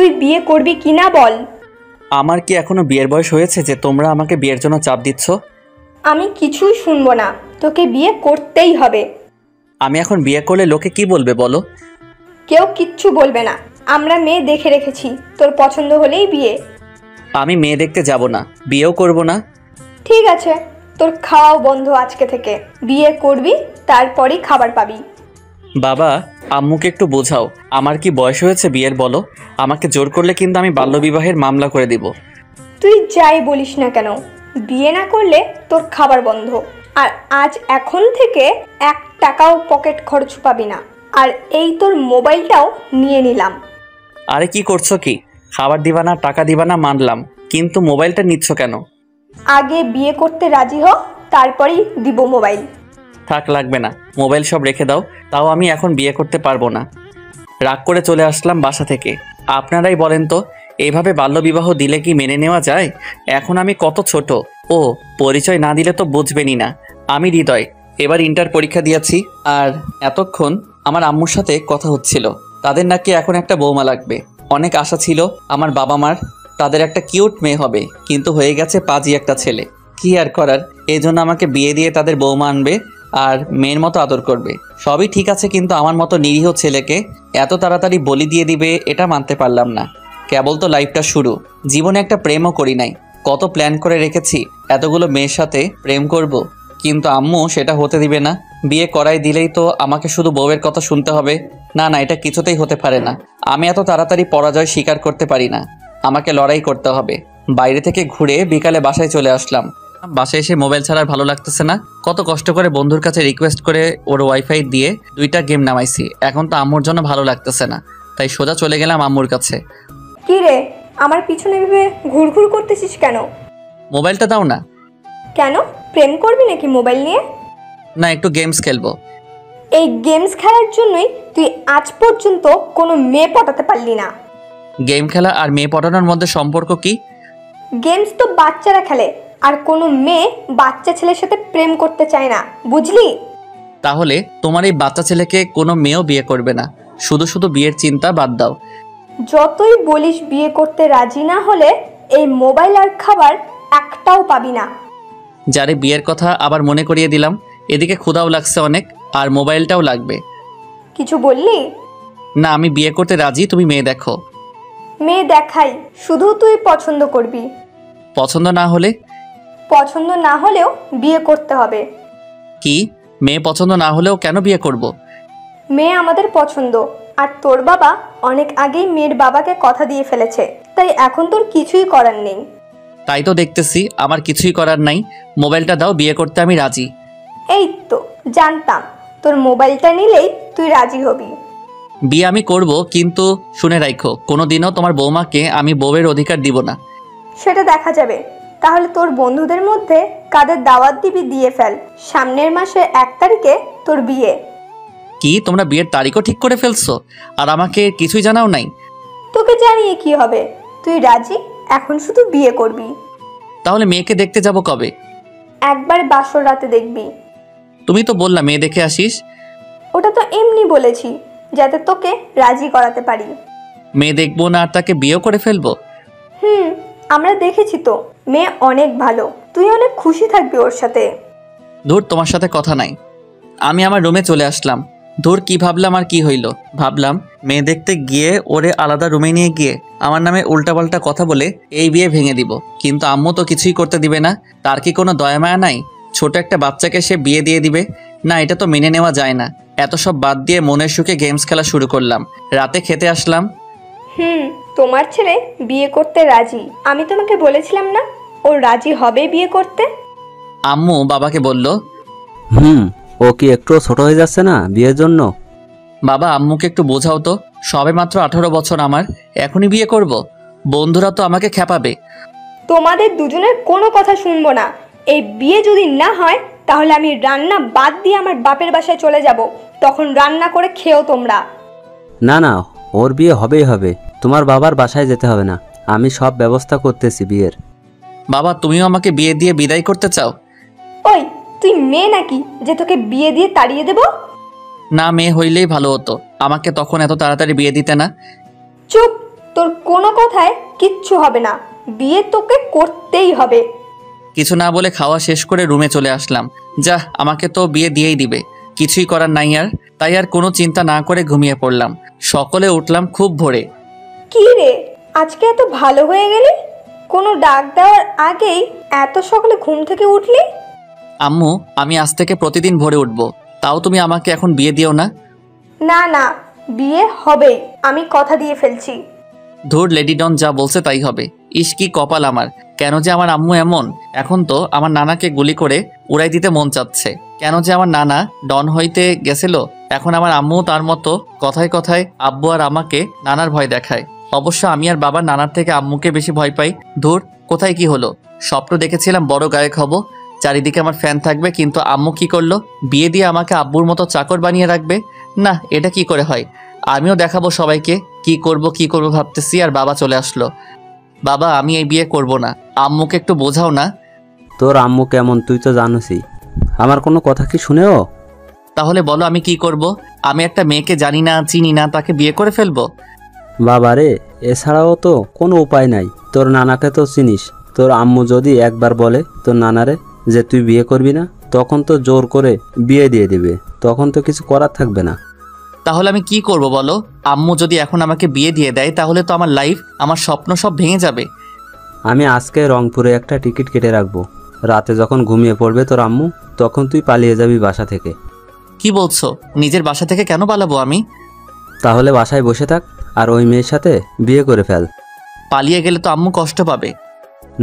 তুই বিয়ে করবি কিনা বল। আমার কি এখনো বিয়ের বয়স হয়েছে যে তোমরা আমাকে বিয়ের জন্য চাপ দিচ্ছ? আমি কিছুই শুনবো না, তোকে বিয়ে করতেই হবে। আমি এখন বিয়ে করলে লোকে কি বলবে বলো? কেউ কিচ্ছু বলবে না, আমরা মেয়ে দেখে রেখেছি, তোর পছন্দ হলেই বিয়ে। আমি মেয়ে দেখতে যাব না, বিয়েও করব না। ঠিক আছে, তোর খাওয়াও বন্ধ আজকে থেকে। বিয়ে করবি, তারপরই খাবার পাবি। বাবা, আম্মুকে একটু বোঝাও, আমার কি বয়স হয়েছে বিয়ের বলো? আমাকে জোর করলে কিন্তু আমি বাল্যবিবাহের মামলা করে দিব। তুই যাই বলিস না কেন, বিয়ে না করলে তোর খাবার বন্ধ। আর আজ এখন থেকে 1 টাকাও পকেট খরচ পাবি না। আর এই তোর মোবাইলটাও নিয়ে নিলাম। আরে কি করছো কি? খাবার দিবা না, টাকা দিবা না মানলাম, কিন্তু মোবাইলটা নিচ্ছ কেন? আগে বিয়ে করতে রাজি হ, তারপরেই দিব মোবাইল। থাক, লাগবে না, মোবাইল সব রেখে দাও। তাও আমি এখন বিয়ে করতে পারবো না। রাগ করে চলে আসলাম বাসা থেকে। আপনারাই বলেন তো, এইভাবে বাল্যবিবাহ দিলে কি মেনে নেওয়া যায়? এখন আমি কত ছোট। ও, পরিচয় না দিলে তো বুঝবেনই না। আমি হৃদয়, এবার ইন্টার পরীক্ষা দিয়েছি। আর এতক্ষণ আমার আম্মুর সাথে কথা হচ্ছিল, তাদের নাকি এখন একটা বৌমা লাগবে। অনেক আশা ছিল আমার বাবা মার, তাদের একটা কিউট মেয়ে হবে, কিন্তু হয়ে গেছে পাজি একটা ছেলে। কি আর করার, এই জন্য আমাকে বিয়ে দিয়ে তাদের বৌমা আনবে আর মেয়ের মতো আদর করবে। সবই ঠিক আছে, কিন্তু আমার মতো নিরীহ ছেলেকে এত তাড়াতাড়ি বলি দিয়ে দিবে, এটা মানতে পারলাম না। কেবল তো লাইফটা শুরু, জীবনে একটা প্রেমও করি নাই। কত প্ল্যান করে রেখেছি এতগুলো মেয়ের সাথে প্রেম করব, কিন্তু আম্মু সেটা হতে দিবে না। বিয়ে করাই দিলেই তো আমাকে শুধু বউয়ের কথা শুনতে হবে। না না, এটা কিছুতেই হতে পারে না। আমি এত তাড়াতাড়ি পরাজয় স্বীকার করতে পারি না, আমাকে লড়াই করতে হবে। বাইরে থেকে ঘুরে বিকালে বাসায় চলে আসলাম। বাসায় এসে মোবাইল ছাড়া আর ভালো লাগতেছে না। কত কষ্ট করে বন্ধুর কাছে রিকোয়েস্ট করে ওর ওয়াইফাই দিয়ে 2টা গেম নামাইছি। এখন তো আম্মুর জন্য ভালো লাগতেছে না, তাই সোজা চলে গেলাম আম্মুর কাছে। কি রে, আমার পিছনে ভেবে ঘুরঘুর করতেছিস কেন? মোবাইলটা দাও না। কেন, প্রেম করবি নাকি মোবাইল নিয়ে? না, একটু গেমস খেলবো। এই গেমস খেলার জন্যই তুই আজ পর্যন্ত কোনো মেয়ে পটাতে পারলি না। গেম খেলা আর মেয়ে পটানোর মধ্যে সম্পর্ক কি? গেমস তো বাচ্চারা খেলে, আর কোনো মেয়ে বাচ্চা ছেলের সাথে প্রেম করতে চায় না, বুঝলি? তাহলে তোমার এই বাচ্চা ছেলেকে কোনো মেয়েও বিয়ে করবে না। শুধু শুধু বিয়ের চিন্তা বাদ দাও। যতই বলিস বিয়ে করতে রাজি না হলে এই মোবাইল আর খাবার একটাও পাবি না। যারে বিয়ের কথা আবার মনে করিয়ে দিলাম। এদিকে ক্ষুধাও লাগছে অনেক, আর মোবাইলটাও লাগবে। কিছু বললি? না, আমি বিয়ে করতে রাজি, তুমি মেয়ে দেখো। মেয়ে দেখাই, শুধু তুই পছন্দ করবি। পছন্দ না হলে? পছন্দ না হলেও বিয়ে করতে হবে। কি? মেয়ে পছন্দ না হলেও কেন বিয়ে করব? মেয়ে আমাদের পছন্দ, আর তোর বাবা অনেক আগেই মেয়ের বাবাকে কথা দিয়ে ফেলেছে, তাই এখন তোর কিছুই করার নেই। তাই তো দেখতেছি, আমার কিছুই করার নাই। মোবাইলটা দাও, বিয়ে করতে আমি রাজি। এই তো জানতাম তোর মোবাইলটা নিলেই তুই রাজি হবি। বিয়ে আমি করব, কিন্তু শুনে রাখো, কোনোদিনও তোমার বৌমাকে আমি বউয়ের অধিকার দিব না। সেটা দেখা যাবে। তাহলে তোর বন্ধুদের মধ্যে কাদের দাওয়াত দিবি দিয়ে ফেল। সামনের মাসে 1 তারিখে তোর বিয়ে। কি, তোমরা বিয়ের তারিখও ঠিক করে ফেলছো আর আমাকে কিছুই জানাও নাই? তোকে জানিয়ে কি হবে, তুই রাজি, এখন শুধু বিয়ে করবি। তাহলে মেয়েকে দেখতে যাব কবে? একবার বাসর রাতে দেখবি। তুমি তো বললা মেয়ে দেখে আসিস। ওটা তো এমনি বলেছি, যাতে তোকে রাজি করাতে পারি। মেয়ে দেখবো না আর তাকে বিয়েও করে ফেলবো? আমরা দেখেছি তো, মেয়ে অনেক ভালো, তুই অনেক খুশি থাকবি ওর সাথে। ধুর, তোমার সাথে কথা নাই। আমি আমার রুমে চলে আসলাম। ধুর, কি ভাবলাম আর কি হইল। ভাবলাম মেয়ে দেখতে গিয়ে ওরে আলাদা রুমে নিয়ে গিয়ে আমার নামে উল্টাপাল্টা কথা বলে এই বিয়ে ভেঙে দিব, কিন্তু আম্মু তো কিছুই করতে দিবে না। তার কি কোনো দয়া মায়া নাই? ছোট একটা বাচ্চাকে সে বিয়ে দিয়ে দিবে? না, এটা তো মেনে নেওয়া যায় না। এত সব বাদ দিয়ে মনের সুখে গেমস খেলা শুরু করলাম। রাতে খেতে আসলাম। তোমার ছেলে বিয়ে করতে রাজি, আমি তোমাকে বলেছিলাম না ও রাজি হবে বিয়ে করতে? আম্মু বাবাকে বলল, ও কি একটু ছোট হয়ে যাচ্ছে না বিয়ের জন্য? বাবা, আম্মুকে একটু বোঝাও তো, সবে মাত্র 18 বছর আমার, এখনই বিয়ে করব? বন্ধুরা তো আমাকে খেপাবে। তোমাদের দুজনের কোনো কথা শুনবো না। এই বিয়ে যদি না হয় তাহলে আমি রান্না বাদ দিয়ে আমার বাপের বাসায় চলে যাব, তখন রান্না করে খেও তোমরা। না না, ওর বিয়ে হবেই হবে। তোমার বাবার বাসায় যেতে হবে না, আমি সব ব্যবস্থা করতেছি বিয়ের। বাবা, তুমিও আমাকে বিয়ে দিয়ে বিদায় করতে চাও? ওই, তুই মেয়ে নাকি যে তোকে বিয়ে দিয়ে তাড়িয়ে দেব? না, মেয়ে হইলেই ভালো হতো, আমাকে তখন এত তাড়াতাড়ি বিয়ে দিতে না। চুপ, তোর কোনো কথায় কিচ্ছু হবে না, বিয়ে তোকে করতেই হবে। কিছু না বলে খাওয়া শেষ করে রুমে চলে আসলাম। যা, আমাকে তো বিয়ে দিয়েই দিবে, কিছুই করার নাই আর। তাই আর কোনো চিন্তা না করে ঘুমিয়ে পড়লাম। সকলে উঠলাম খুব ভোরে। কি রে, আজকে এত ভালো হয়ে গেলি? কোনো ডাক দেওয়ার আগেই এত সকালে ঘুম থেকে উঠলি? আম্মু, আমি আজ থেকে প্রতিদিন ভোরে উঠবো, তাও তুমি আমাকে এখন বিয়ে দিও না। না না, বিয়ে হবেই, আমি কথা দিয়ে ফেলছি। ধুর, লেডি ডন যা বলছে তাই হবে। ইস কি কপাল আমার, কেন যে আমার আম্মু এমন। এখন তো আমার নানাকে গুলি করে উড়াই দিতে মন চাচ্ছে। কেন যে আমার নানা ডন হইতে গেছিল, এখন আমার আম্মু তার মতো কথায় কথায় আব্বু আর আমাকে নানার ভয় দেখায়। অবশ্য আমি আর বাবা নানার থেকে আম্মুকে বেশি ভয় পাই। ধুর, কোথায় কি হলো? স্বপ্ন দেখেছিলাম বড় গায়ক হব, চারিদিকে আমার ফ্যান থাকবে, কিন্তু আম্মু কি করলো? বিয়ে দিয়ে আমাকে আব্বুর মতো চাকর বানিয়ে রাখবে। না, এটা কি করে হয়? আমিও দেখাবো সবাইকে কি করব ভাবতেছি, আর বাবা চলে আসলো। বাবা, আমি এই বিয়ে করব না, আম্মুকে একটু বোঝাও না। তোর আম্মু কেমন তুই তো জানোসই, আমার কোনো কথা কি শুনেও? তাহলে বলো আমি কি করব? আমি একটা মেয়েকে জানি না চিনি না, তাকে বিয়ে করে ফেলবো? বাবা রে, এছাড়াও তো কোনো উপায় নাই। তোর নানাকে তো চিনিস, তোর আম্মু যদি একবার বলে তোর নানারে যে তুই বিয়ে করবি না, তখন তো জোর করে বিয়ে দিয়ে দিবে, তখন তো কিছু করার থাকবে না। তাহলে আমি কি করব বলো? আম্মু যদি এখন আমাকে বিয়ে দিয়ে দেয়, তাহলে তো আমার লাইফ, আমার স্বপ্ন সব ভেঙে যাবে। আমি আজকে রংপুরে একটা টিকিট কেটে রাখবো, রাতে যখন ঘুমিয়ে পড়বে তোর আম্মু, তখন তুই পালিয়ে যাবি বাসা থেকে। কি বলছো? নিজের বাসা থেকে কেন পালাবো আমি? তাহলে বাসায় বসে থাক আর ওই মেয়ের সাথে বিয়ে করে ফেল। পালিয়ে গেলে তো আম্মু কষ্ট পাবে।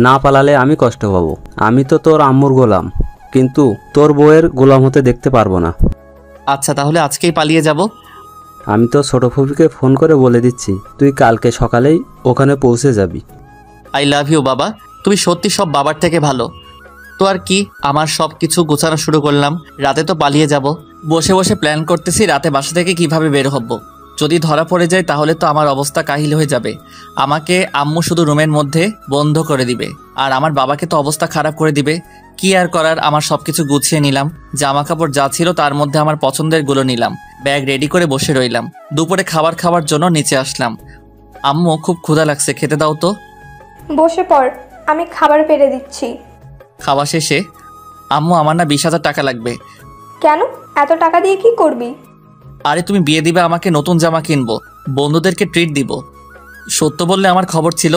না পালালে আমি কষ্ট পাবো। আমি তো তোর আম্মুর গোলাম, কিন্তু তোর বউয়ের গোলাম হতে দেখতে পারবো না। আচ্ছা, তাহলে আজকেই পালিয়ে যাব। আমি তো ছোট ফুপিকে ফোন করে বলে দিচ্ছি, তুই কালকে সকালেই ওখানে পৌঁছে যাবি। আই লাভ ইউ বাবা, তুমি সত্যি সব বাবার থেকে ভালো। তো আর কি, আমার সব কিছু গোছানো শুরু করলাম। রাতে তো পালিয়ে যাব। বসে বসে প্ল্যান করতেছি রাতে বাসা থেকে কিভাবে বের হব। যদি ধরা পড়ে যায় তাহলে তো আমার অবস্থা কাহিল হয়ে যাবে। আমাকে আম্মু শুধু রুমের মধ্যে বন্ধ করে দিবে, আর আমার বাবাকে তো অবস্থা খারাপ করে দিবে। কি আর করার, আমার সব কিছু গুছিয়ে নিলাম। জামা কাপড় যা ছিল তার মধ্যে আমার পছন্দের গুলো নিলাম, ব্যাগ রেডি করে বসে রইলাম। দুপুরে খাবার খাওয়ার জন্য নিচে আসলাম। আম্মু, খুব ক্ষুধা লাগছে, খেতে দাও তো। বসে পড়, আমি খাবার পেড়ে দিচ্ছি। খাওয়া শেষে, আম্মু আমার না 20,000 টাকা লাগবে। কেন, এত টাকা দিয়ে কি করবি? আরে তুমি বিয়ে দিবে, আমাকে নতুন জামা কিনবো, বন্ধুদেরকে ট্রিট দিব। সত্য বললে আমার খবর ছিল।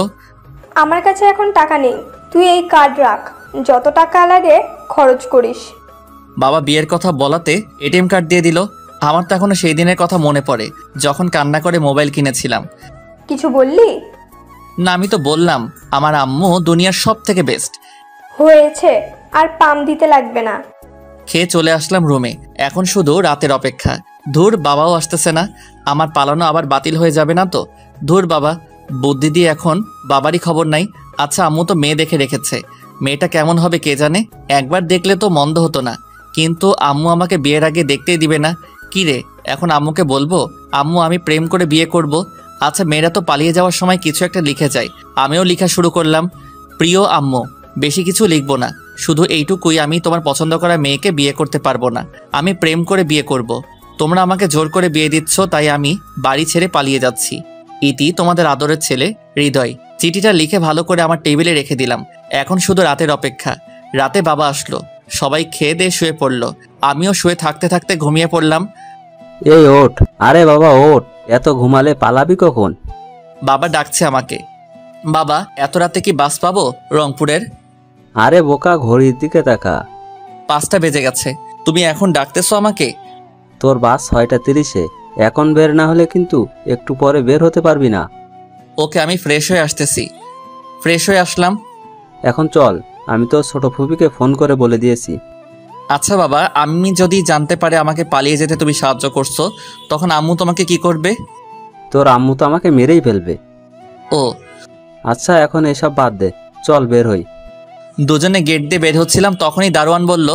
আমার কাছে এখন টাকা নেই, তুই এই কার্ড রাখ, যত টাকা লাগে খরচ করিস। বাবা বিয়ের কথা বলাতে এটিএম কার্ড দিয়ে দিল। আমার তো এখনো সেই দিনের কথা মনে পড়ে, যখন কান্না করে মোবাইল কিনেছিলাম। কিছু বললি? না, আমি তো বললাম আমার আম্মু দুনিয়ার সব থেকে বেস্ট। হয়েছে, আর পাম দিতে লাগবে না। খেয়ে চলে আসলাম রুমে। এখন শুধু রাতের অপেক্ষা। ধুর, বাবাও আসতেছে না, আমার পালানো আবার বাতিল হয়ে যাবে না তো? ধুর বাবা, বুদ্ধি দিয়ে এখন বাবারই খবর নাই। আচ্ছা, আম্মু তো মেয়ে দেখে রেখেছে, মেয়েটা কেমন হবে কে জানে। একবার দেখলে তো মন্দ হতো না, কিন্তু আম্মু আমাকে বিয়ের আগে দেখতেই দিবে না। কি রে, এখন আম্মুকে বলবো আম্মু আমি প্রেম করে বিয়ে করব? আচ্ছা, মেয়েরা তো পালিয়ে যাওয়ার সময় কিছু একটা লিখে যায়, আমিও লেখা শুরু করলাম। প্রিয় আম্মু, বেশি কিছু লিখবো না, শুধু এইটুকুই, আমি তোমার পছন্দ করা মেয়েকে বিয়ে করতে পারবো না, আমি প্রেম করে বিয়ে করব। তোমরা আমাকে জোর করে বিয়ে দিচ্ছ, তাই আমি বাড়ি ছেড়ে পালিয়ে যাচ্ছি। ইতি, তোমাদের আদরের ছেলে হৃদয়। চিঠিটা লিখে ভালো করে আমার টেবিলে রেখে দিলাম। এখন শুধু রাতের অপেক্ষা। রাতে বাবা আসলো, সবাই খেয়ে দিয়ে শুয়ে পড়লো, আমিও শুয়ে থাকতে থাকতে ঘুমিয়ে পড়লাম। এই ওঠ, আরে বাবা ওঠ, এত ঘুমালে পালাবি কখন? বাবা ডাকছে আমাকে। বাবা, এত রাতে কি বাস পাবো রংপুরের? আরে বোকা, ঘড়ির দিকে তাকা। 5টা বেজে গেছে, তুমি এখন ডাকতেছো আমাকে? তোর বাস 6:30-এ, এখন বের না হলে কিন্তু একটু পরে বের হতে পারবি না। ওকে, আমি ফ্রেশ হয়ে আসতেছি। ফ্রেশ হয়ে আসলাম। এখন চল, আমি তো ছোট ফুপিকে ফোন করে বলে দিয়েছি। আচ্ছা বাবা, আমি যদি জানতে পারে আমাকে পালিয়ে যেতে তুমি সাহায্য করছো, তখন আম্মু তোমাকে কি করবে? তোর আম্মু তো আমাকে মেরেই ফেলবে। ও আচ্ছা, এখন এসব বাদ দে, চল বের হই। দুজনে গেট দিয়ে বের হচ্ছিলাম, তখনই দারোয়ান বলল,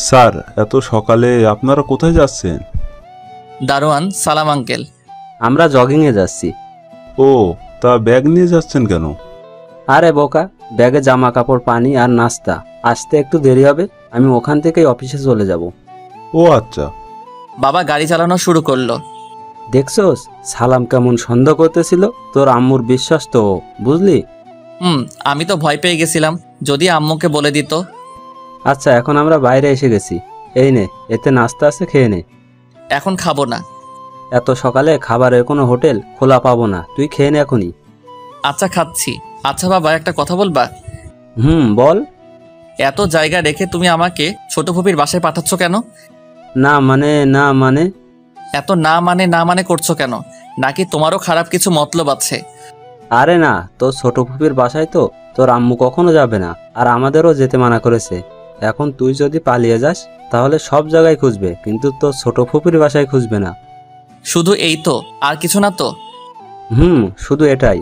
স্যার, এত সকালে আপনারা কোথায় যাচ্ছেন? দারোয়ান, সালাম আঙ্কেল। আমরা জগিংয়ে যাচ্ছি। ও, তা ব্যাগ নিয়ে যাচ্ছেন কেন? আরে বোকা, ব্যাগে জামা কাপড়, পানি আর নাস্তা, আসতে একটু দেরি হবে, আমি ওখান থেকেই অফিসে চলে যাব। ও আচ্ছা। বাবা গাড়ি চালানো শুরু করলো। দেখছোস সালাম কেমন সন্দেহ করতেছিল? তোর আম্মুর বিশ্বাস তো ও, বুঝলি? আমি তো ভয় পেয়ে গেছিলাম যদি আম্মুকে বলে দিত। আচ্ছা, এখন আমরা বাইরে এসে গেছি, এই নে, এতে নাস্তা আছে, খেয়ে নে। এখন খাবো না। এত সকালে খাবারের কোনো হোটেল খোলা পাবো না, তুই খেয়ে নে এখনই। আচ্ছা খাচ্ছি। আচ্ছা বাবা, একটা কথা বলবা? বল। এত জায়গা রেখে তুমি আমাকে ছোট ফুপির বাসায় পাঠাচ্ছ কেন? না মানে এত না মানে করছো কেন? নাকি তোমারও খারাপ কিছু মতলব আছে? আরে না, তোর ছোট ফুপির বাসায় তো তোর আম্মু কখনো যাবে না, আর আমাদেরও যেতে মানা করেছে। এখন তুই যদি পালিয়ে যাস তাহলে সব জায়গায় খুঁজবে, কিন্তু তোর ছোট ফুপির বাসায় খুঁজবে না। শুধু এই তো, আর কিছু না তো? শুধু এটাই।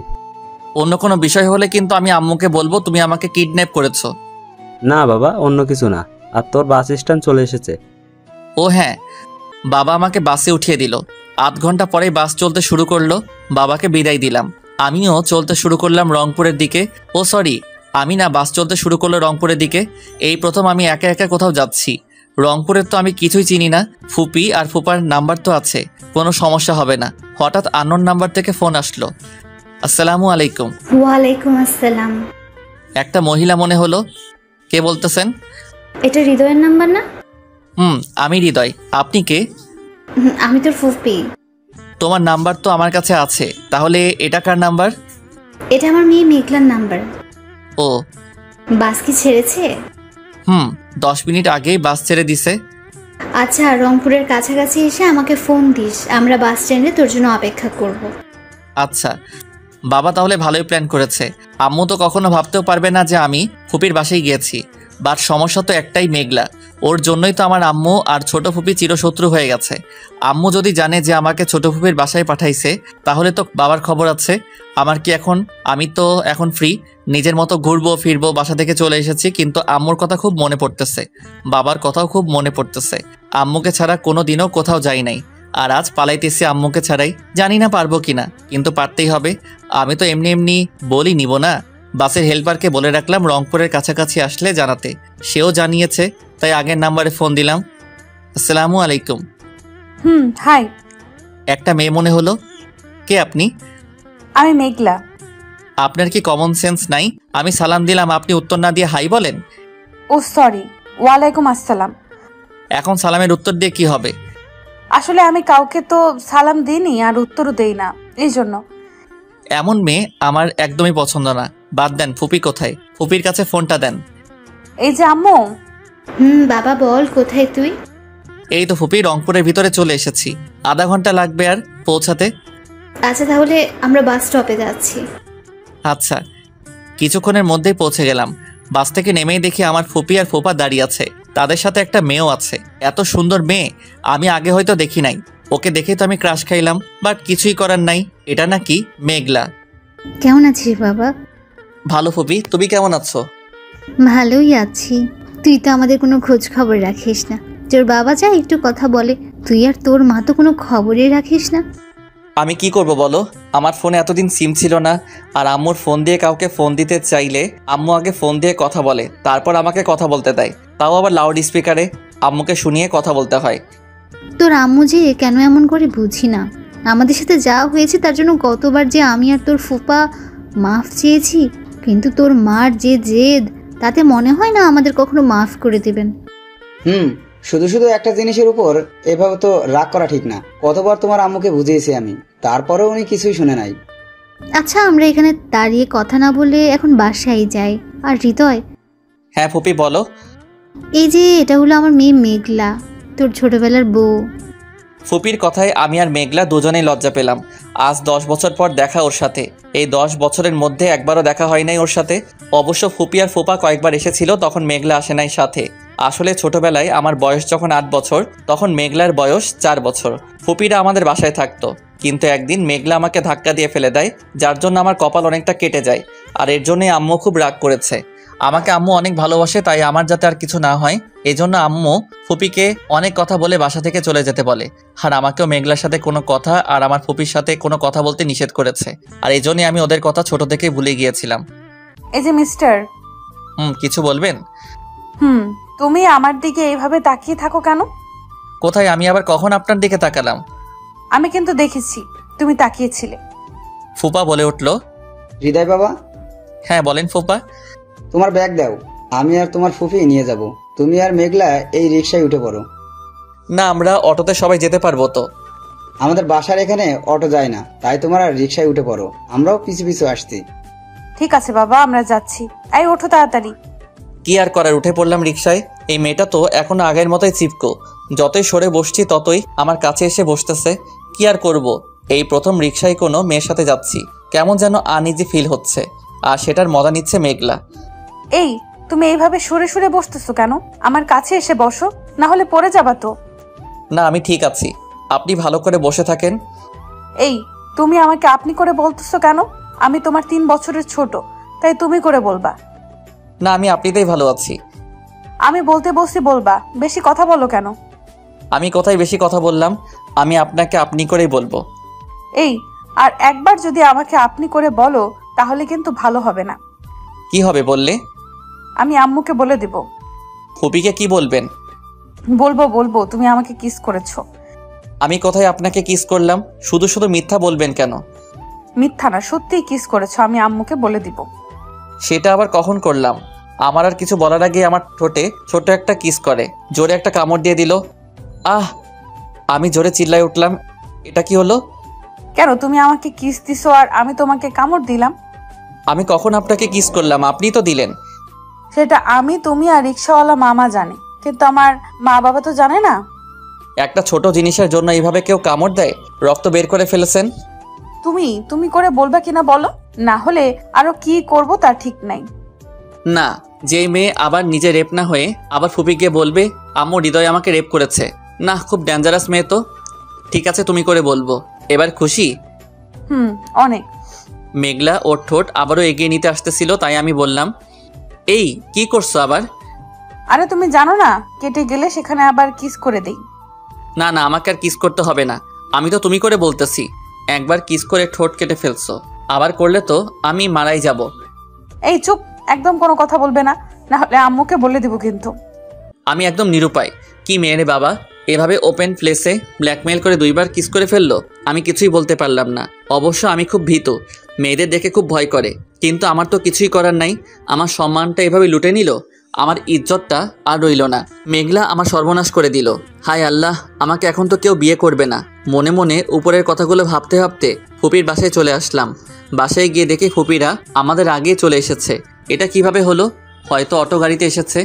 অন্য কোনো বিষয় হলে কিন্তু আমি আম্মুকে বলবো তুমি আমাকে কিডন্যাপ করেছো। না বাবা, অন্য কিছু না। আর তোর বাস স্ট্যান্ড চলে এসেছে। ও হ্যাঁ, বাবা আমাকে বাসে উঠিয়ে দিল। আধ ঘন্টা পরেই বাস চলতে শুরু করলো। বাবাকে বিদায় দিলাম। আমিও চলতে শুরু করলাম রংপুরের দিকে। ও সরি, আমি না, বাস চলতে শুরু করলো রংপুরের দিকে। এই প্রথম আমি একা একা কোথাও যাচ্ছি। রংপুরের তো আমি কিছুই চিনি না। ফুপি আর ফুপার নাম্বার তো আছে, কোনো সমস্যা হবে না। হঠাৎ আননোন নাম্বার থেকে ফোন আসলো। আসসালামু আলাইকুম। ওয়ালাইকুম আসসালাম। একটা মহিলা মনে হলো। কে বলতেছেন? এটা হৃদয়ের নাম্বার না? আমি হৃদয়। আপনি কে? আমি তোর ফুফি। তোমার নাম্বার তো আমার কাছে আছে, তাহলে এটা কার নাম্বার? এটা আমার মেয়ে মেঘলার নাম্বার। ও, বাস কি ছেড়েছে? 10 মিনিট আগেই বাস ছেড়ে দিছে। আচ্ছা, রংপুরের কাছাকাছি এসে আমাকে ফোন দিস, আমরা বাস স্ট্যান্ডে তোর জন্য অপেক্ষা করব। আচ্ছা বাবা, তাহলে ভালোই প্ল্যান করেছে। আম্মু তো কখনো ভাবতেও পারবে না যে আমি ফুপির বাসায় গিয়েছি। বাট সমস্যা তো একটাই, মেঘলা। ওর জন্যই তো আমার আম্মু আর ছোট ফুপি চিরশত্রু হয়ে গেছে। আম্মু যদি জানে যে আমাকে ছোট ফুপির বাসায় পাঠাইছে, তাহলে তো বাবার খবর আছে। আমার কি এখন? আমি তো এখন ফ্রি, নিজের মতো ঘুরবো ফিরবো, বাসা থেকে চলে এসেছি। কিন্তু আম্মুর কথা খুব মনে পড়তেছে, বাবার কথাও খুব মনে পড়তেছে। আম্মুকে ছাড়া কোনো দিনও কোথাও যাই নাই, আর আজ পালাইতেছি আম্মুকে ছাড়াই। জানি না পারবো কিনা, কিন্তু পারতেই হবে। আমি তো এমনি এমনি বলি নিব না। বাসের হেল্পারকে বলে রাখলাম রংপুরের কাছাকাছি আসলে জানাতে। সেও জানিয়েছে, তাই আগের নাম্বারে ফোন দিলাম। আসসালামু আলাইকুম। হাই। একটা মেয়ে মনে হলো। কে আপনি? আমি মেঘলা। আপনার কি কমন সেন্স নাই? আমি সালাম দিলাম, আপনি উত্তর না দিয়ে হাই বলেন। ও সরি, ওয়ালাইকুম আসসালাম। এখন সালামের উত্তর দিয়ে কি হবে? আসলে আমি কাউকে তো সালাম দিইনি আর উত্তরও দেই না, এই জন্য। এমন মেয়ে আমার একদমই পছন্দ না। বাদ দেন, ফুপি কোথায়? ফুপির কাছে ফোনটা দেন। এই যে আম্মু। বাবা বল, কোথায় তুই? এই তো ফুপি, রংপুরের ভিতরে চলে এসেছি। আধা ঘন্টা লাগবে আর পৌঁছাতে। আচ্ছা, তাহলে আমরা বাস স্টপে যাচ্ছি। আচ্ছা, কিছুক্ষণের মধ্যেই পৌঁছে গেলাম। বাস থেকে নেমেই দেখি আমার ফুপি আর ফুপা দাঁড়িয়ে আছে, তাদের সাথে একটা মেয়েও আছে। এত সুন্দর মেয়ে আমি আগে হয়তো দেখি নাই। ওকে দেখে তো আমি ক্রাশ খাইলাম, বাট কিছুই করার নাই। এটা নাকি মেঘলা। কেমন আছিস বাবা? ভালো ফুপি, তুমি কেমন আছো? ভালোই আছি। তুই তো আমাদের কোনো খোঁজ খবর রাখিস না। তোর বাবা যা একটু কথা বলে, তুই আর তোর মা তো কোনো খবরই রাখিস না। আমি কি করব বলো? আমার ফোনে এতদিন সিম ছিল না, আর আম্মুর ফোন দিয়ে কাউকে ফোন দিতে চাইলে আম্মু আগে ফোন দিয়ে কথা বলে, তারপর আমাকে কথা বলতে দেয়। তাও আবার লাউড স্পিকারে, আম্মুকে শুনিয়ে কথা বলতে হয়। তোর আম্মু যে কেন এমন করে বুঝি না। আমাদের সাথে যা হয়েছে তার জন্য গতবার যে আমি আর তোর ফুপা মাফ চেয়েছি, কিন্তু তোর মার যে জেদ, তাতে মনে হয় না আমাদের কখনো মাফ করে দেবেন। শুধু শুধু একটা জিনিসের উপর এভাবে তো রাগ করা ঠিক না। কতবার তোমার আম্মুকে বুঝিয়েছি আমি, তারপরেও উনি কিছুই শুনে নাই। আচ্ছা, আমরা এখানে দাঁড়িয়ে কথা না বলে এখন বাসায় যাই। আর হৃদয়। হ্যাঁ ফুপি বলো। এই যে এটা হলো আমার মেয়ে মেঘলা, তোর ছোটবেলার বউ। ফুপির কথায় আমি আর মেঘলা দুজনেই লজ্জা পেলাম। আজ 10 বছর পর দেখা ওর সাথে। এই 10 বছরের মধ্যে একবারও দেখা হয় নাই ওর সাথে। অবশ্য ফুপি আর ফুপা কয়েকবার এসেছিল, তখন মেঘলা আসে নাই সাথে। আসলে ছোটবেলায় আমার বয়স যখন 8 বছর, তখন মেঘলার বয়স 4 বছর। ফুপিরা আমাদের বাসায় থাকতো, কিন্তু একদিন মেঘলা আমাকে ধাক্কা দিয়ে ফেলে দেয়, যার জন্য আমার কপাল অনেকটা কেটে যায়। আর এর জন্যই আম্মু খুব রাগ করেছে। আমাকে আম্মু অনেক ভালোবাসে, তাই আমার যাতে আর কিছু না হয় এই জন্য আম্মু ফুপিকে অনেক কথা বলে বাসা থেকে চলে যেতে বলে। আর আমাকেও মেঘলার সাথে কোনো কথা আর আমার ফুপির সাথে কোনো কথা বলতে নিষেধ করেছে। আর এই জন্যই আমি ওদের কথা ছোট থেকেই ভুলে গিয়েছিলাম। এই যে মিস্টার। কিছু বলবেন? তুমি আমার দিকে এইভাবে তাকিয়ে থাকো কেন? কোথায়? আমি আবার কখন আপনার দিকে তাকালাম? আমি কিন্তু দেখেছি তুমি তাকিয়েছিলে। ফুপা বলে উঠল। হৃদয় বাবা, হ্যাঁ বলেন ফুপা। তোমার ব্যাগ দাও, আমি আর তোমার ফুফি নিয়ে যাব। তুমি আর মেঘলা এই রিক্সায় উঠে পড়ো। না, আমরা অটোতে সবাই যেতে পারবো তো। আমাদের বাসার এখানে অটো যায় না, তাই তোমার আর রিক্সায় উঠে পড়ো, আমরাও পিছু পিছু আসছি। ঠিক আছে বাবা, আমরা যাচ্ছি। এই ওঠো তাড়াতাড়ি। কি আর করার, উঠে পড়লাম রিক্সায়। এই মেয়েটা তো এখনো আগের মতোই চিপকো, যতই সরে বসছি ততই আমার কাছে এসে বসতেছে। কি আর করব, এই প্রথম রিক্সায় কোনো মেয়ের সাথে যাচ্ছি, কেমন যেন আনইজি ফিল হচ্ছে, আর সেটার মজা নিচ্ছে মেঘলা। এই তুমি এইভাবে সরে সরে বসতেছো কেন? আমার কাছে এসে বসো, না হলে পড়ে যাবা তো। না, আমি ঠিক আছি, আপনি ভালো করে বসে থাকেন। এই তুমি আমাকে আপনি করে বলতেছো কেন? আমি তোমার 3 বছরের ছোট, তাই তুমি করে বলবা। না, আমি আপনিতেই ভালো আছি। আমি বলতে বসি বলবা, বেশি কথা বলো কেন? আমি কোথায় বেশি কথা বললাম? আমি আপনাকে আপনি করেই বলবো। এই আর একবার যদি আমাকে আপনি করে বলো তাহলে কিন্তু ভালো হবে না। কি হবে বললে? আমি আম্মুকে বলে দিব। ফুপিকে কি বলবেন? বলবো তুমি আমাকে কিস করেছো। আমি কোথায় আপনাকে কিস করলাম? শুধু শুধু মিথ্যা বলবেন কেন? মিথ্যা না, সত্যিই কিস করেছো, আমি আম্মুকে বলে দিব। সেটা আবার কখন করলাম? আমার আর কিছু বলার আগে আমার ঠোঁটে ছোট একটা কিস করে জোরে একটা কামড় দিয়ে দিল। আহ! আমি জোরে চিল্লায় উঠলাম। এটা কি হলো? কেন তুমি আমাকে কিস দিছো আর আমি তোমাকে কামড় দিলাম? আমি কখন আপনাকে কিস করলাম? আপনিই তো দিলেন। সেটা আমি, তুমি আর রিক্সাওয়ালা মামা জানে, কিন্তু আমার মা বাবা তো জানে না। একটা ছোট জিনিসের জন্য এইভাবে কেউ কামড় দেয়? রক্ত বের করে ফেলেছেন। তুমি করে বলবা কিনা বলো, না হলে আরো কি করব তার ঠিক নাই। না, যেই মেয়ে আবার নিজে রেপ না হয়ে আবার ফুপি গিয়ে বলবে আম্মু হৃদয় আমাকে রেপ করেছে, না খুব ডেঞ্জারাস মেয়ে তো। ঠিক আছে, তুমি করে বলবো। এবার খুশি? অনেক। মেঘলা ওর ঠোঁট আবারও এগিয়ে নিতে আসতেছিল, তাই আমি বললাম, এই কি করছো আবার? আরে তুমি জানো না, কেটে গেলে সেখানে আবার কিস করে দেই। না না, আমাকে আর কিস করতে হবে না, আমি তো তুমি করে বলতেছি। একবার কিস করে ঠোঁট কেটে ফেলছো, আবার করলে তো আমি মারাই যাব। এই চুপ, একদম কোনো কথা বলবে না, না হলে আম্মুকে বলে দিব কিন্তু। আমি একদম নিরুপায়। কি মেয়ে রে বাবা, এভাবে ওপেন প্লেসে ব্ল্যাকমেইল করে 2বার কিস করে ফেললো। আমি কিছুই বলতে পারলাম না। অবশ্য আমি খুব ভীতু, মেয়েদের দেখে খুব ভয় করে, কিন্তু আমার তো কিছুই করার নাই। আমার সম্মানটা এভাবে লুটে নিল, আমার ইজ্জতটা আর রইল না। মেঘলা আমার সর্বনাশ করে দিল। হায় আল্লাহ, আমাকে এখন তো কেউ বিয়ে করবে না। মনে মনে উপরের কথাগুলো ভাবতে ভাবতে ফুপির বাসায় চলে আসলাম। বাসায় গিয়ে দেখি ফুপিরা আমাদের আগেই চলে এসেছে। এটা কিভাবে হলো? হয়তো অটো গাড়িতে এসেছে।